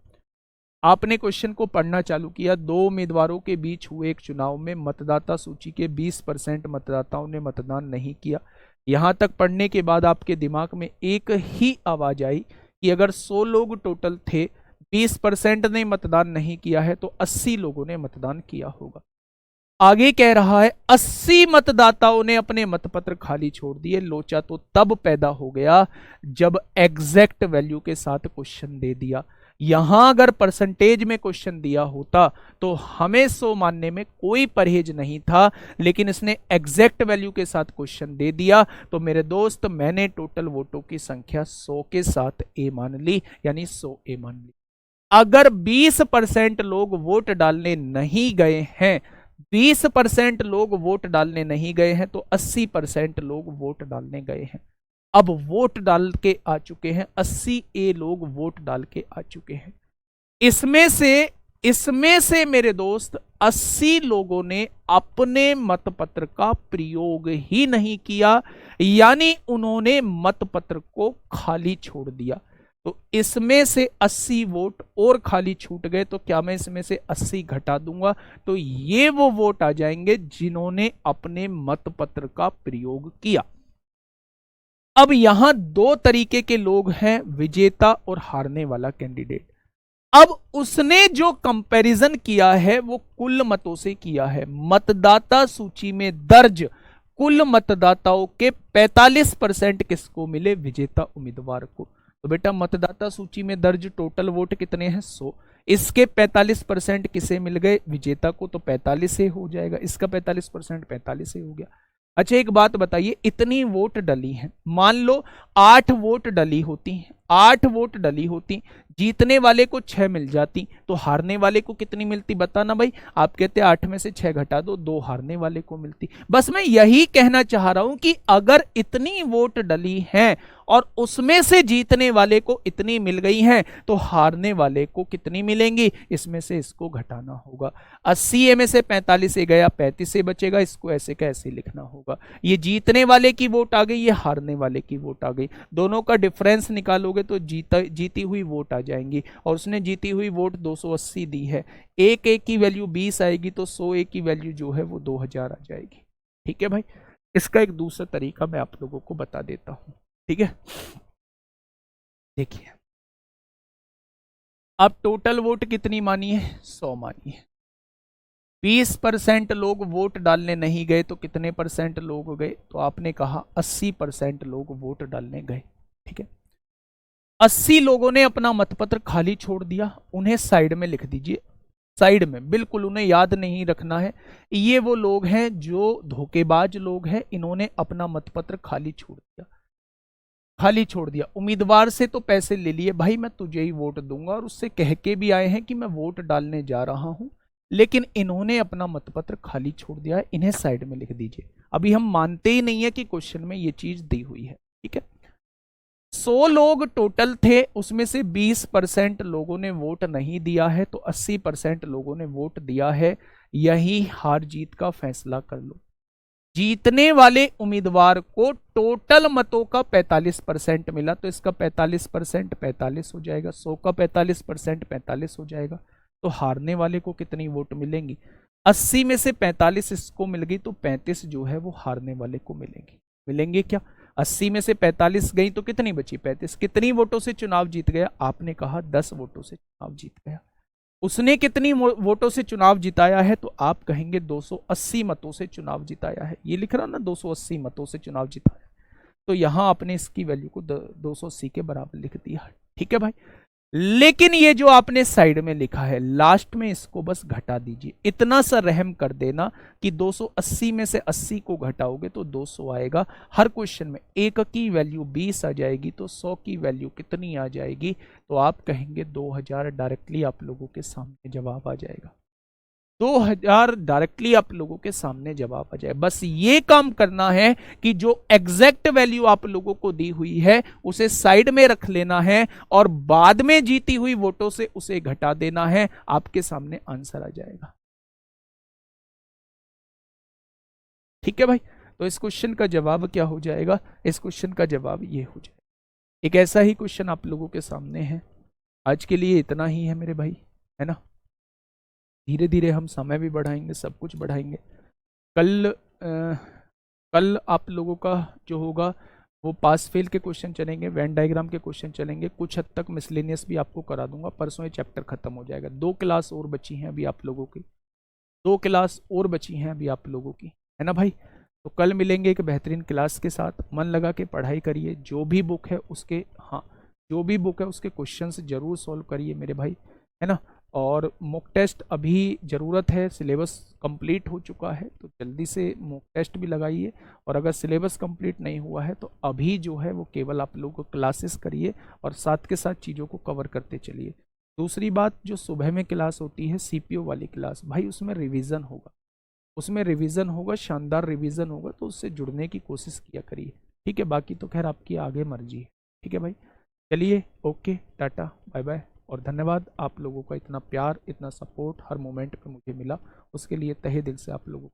आपने क्वेश्चन को पढ़ना चालू किया, दो उम्मीदवारों के बीच हुए एक चुनाव में मतदाता सूची के 20% मतदाताओं ने मतदान नहीं किया। यहां तक पढ़ने के बाद आपके दिमाग में एक ही आवाज आई कि अगर 100 लोग टोटल थे, 20% ने मतदान नहीं किया है, तो 80 लोगों ने मतदान किया होगा। आगे कह रहा है 80 मतदाताओं ने अपने मतपत्र खाली छोड़ दिए। लोचा तो तब पैदा हो गया जब एग्जैक्ट वैल्यू के साथ क्वेश्चन दे दिया। यहां अगर परसेंटेज में क्वेश्चन दिया होता तो हमें 100 मानने में कोई परहेज नहीं था, लेकिन इसने एग्जैक्ट वैल्यू के साथ क्वेश्चन दे दिया। तो मेरे दोस्त, मैंने टोटल वोटों की संख्या 100 के साथ ए मान ली, यानी 100 ए मान ली। अगर 20% लोग वोट डालने नहीं गए हैं, 20% लोग वोट डालने नहीं गए हैं, तो 80% लोग वोट डालने गए हैं। अब वोट डाल के आ चुके हैं 80 ए लोग वोट डाल के आ चुके हैं। इसमें से मेरे दोस्त 80 लोगों ने अपने मतपत्र का प्रयोग ही नहीं किया, यानी उन्होंने मतपत्र को खाली छोड़ दिया। तो इसमें से 80 वोट और खाली छूट गए, तो क्या मैं इसमें से 80 घटा दूंगा, तो ये वो वोट आ जाएंगे जिन्होंने अपने मतपत्र का प्रयोग किया। अब यहां दो तरीके के लोग हैं, विजेता और हारने वाला कैंडिडेट। अब उसने जो कंपैरिजन किया है वो कुल मतों से किया है। मतदाता सूची में दर्ज कुल मतदाताओं के 45% किसको मिले, विजेता उम्मीदवार को। तो बेटा मतदाता सूची में दर्ज टोटल वोट कितने हैं, 100। इसके 45% किसे मिल गए, विजेता को, तो 45 से हो जाएगा। इसका 45% 45 से हो गया। अच्छा एक बात बताइए, इतनी वोट डली है, मान लो 8 वोट डली होती, 8 वोट डली होती, जीतने वाले को 6 मिल जाती, तो हारने वाले को कितनी मिलती, बताना भाई। आप कहते हैं 8 में से 6 घटा दो, 2 हारने वाले को मिलती। बस मैं यही कहना चाह रहा हूं कि अगर इतनी वोट डली है और उसमें से जीतने वाले को इतनी मिल गई हैं, तो हारने वाले को कितनी मिलेंगी, इसमें से इसको घटाना होगा। 80 में से 45 से गया, 35 से बचेगा, इसको ऐसे का ऐसे लिखना होगा। ये जीतने वाले की वोट आ गई, ये हारने वाले की वोट आ गई, दोनों का डिफरेंस निकालोगे तो जीती हुई वोट आ जाएंगी। और उसने जीती हुई वोट 280 दी है, एक एक की वैल्यू 20 आएगी, तो 100 एक की वैल्यू जो है वो 2000 आ जाएगी। ठीक है भाई, इसका एक दूसरा तरीका मैं आप लोगों को बता देता हूं। ठीक है, देखिए अब टोटल वोट कितनी मानी है, 100 मानी है। 20% लोग वोट डालने नहीं गए, तो कितने परसेंट लोग गए, तो आपने कहा 80% लोग वोट डालने गए। ठीक है, 80 लोगों ने अपना मतपत्र खाली छोड़ दिया, उन्हें साइड में लिख दीजिए, साइड में, बिल्कुल उन्हें याद नहीं रखना है। ये वो लोग हैं जो धोखेबाज लोग हैं, इन्होंने अपना मतपत्र खाली छोड़ दिया, खाली छोड़ दिया। उम्मीदवार से तो पैसे ले लिए, भाई मैं तुझे ही वोट दूंगा, और उससे कह के भी आए हैं कि मैं वोट डालने जा रहा हूं, लेकिन इन्होंने अपना मतपत्र खाली छोड़ दिया है, इन्हें साइड में लिख दीजिए। अभी हम मानते ही नहीं है कि क्वेश्चन में ये चीज दी हुई है। ठीक है, 100 लोग टोटल थे, उसमें से 20% लोगों ने वोट नहीं दिया है, तो 80% लोगों ने वोट दिया है। यही हार जीत का फैसला कर लो। जीतने वाले उम्मीदवार को टोटल मतों का 45% मिला, तो इसका 45% 45 हो जाएगा, 100 का 45% 45 हो जाएगा। तो हारने वाले को कितनी वोट मिलेंगी, 80 में से 45 इसको मिल गई, तो 35 जो है वो हारने वाले को मिलेंगी। मिलेंगे क्या, 80 में से 45 गई तो कितनी बची, 35। कितनी वोटों से चुनाव जीत गया, आपने कहा 10 वोटों से चुनाव जीत गया। उसने कितनी वोटों से चुनाव जिताया है, तो आप कहेंगे 280 मतों से चुनाव जिताया है। ये लिख रहा ना, 280 मतों से चुनाव जिताया, तो यहां आपने इसकी वैल्यू को 280 के बराबर लिख दिया। ठीक है भाई, लेकिन ये जो आपने साइड में लिखा है लास्ट में, इसको बस घटा दीजिए। इतना सा रहम कर देना कि 280 में से 80 को घटाओगे तो 200 आएगा। हर क्वेश्चन में 1 की वैल्यू 20 आ जाएगी तो 100 की वैल्यू कितनी आ जाएगी, तो आप कहेंगे 2000। डायरेक्टली आप लोगों के सामने जवाब आ जाएगा। 2000 डायरेक्टली आप लोगों के सामने जवाब आ जाए। बस ये काम करना है कि जो एग्जैक्ट वैल्यू आप लोगों को दी हुई है उसे साइड में रख लेना है और बाद में जीती हुई वोटों से उसे घटा देना है, आपके सामने आंसर आ जाएगा। ठीक है भाई, तो इस क्वेश्चन का जवाब क्या हो जाएगा? इस क्वेश्चन का जवाब ये हो जाएगा। एक ऐसा ही क्वेश्चन आप लोगों के सामने है। आज के लिए इतना ही है मेरे भाई, है ना। धीरे धीरे हम समय भी बढ़ाएंगे, सब कुछ बढ़ाएंगे। कल आप लोगों का जो होगा वो पास फेल के क्वेश्चन चलेंगे, वेन डायग्राम के क्वेश्चन चलेंगे, कुछ हद तक मिसलेनियस भी आपको करा दूंगा। परसों ये चैप्टर खत्म हो जाएगा। 2 क्लास और बची हैं अभी आप लोगों की, 2 क्लास और बची हैं अभी आप लोगों की, है ना भाई। तो कल मिलेंगे एक बेहतरीन क्लास के साथ। मन लगा के पढ़ाई करिए, जो भी बुक है उसके, हाँ, जो भी बुक है उसके क्वेश्चंस जरूर सॉल्व करिए मेरे भाई, है ना। और मॉक टेस्ट अभी ज़रूरत है, सिलेबस कंप्लीट हो चुका है तो जल्दी से मॉक टेस्ट भी लगाइए। और अगर सिलेबस कंप्लीट नहीं हुआ है तो अभी जो है वो केवल आप लोगों को क्लासेस करिए और साथ के साथ चीज़ों को कवर करते चलिए। दूसरी बात, जो सुबह में क्लास होती है सीपीओ वाली क्लास, भाई उसमें रिवीजन होगा, उसमें रिवीजन होगा, शानदार रिवीजन होगा, तो उससे जुड़ने की कोशिश किया करिए। ठीक है, बाकी तो खैर आपकी आगे मर्जी है। ठीक है भाई, चलिए, ओके, टाटा, बाय बाय। और धन्यवाद आप लोगों का, इतना प्यार, इतना सपोर्ट हर मोमेंट पे मुझे मिला, उसके लिए तहे दिल से आप लोगों को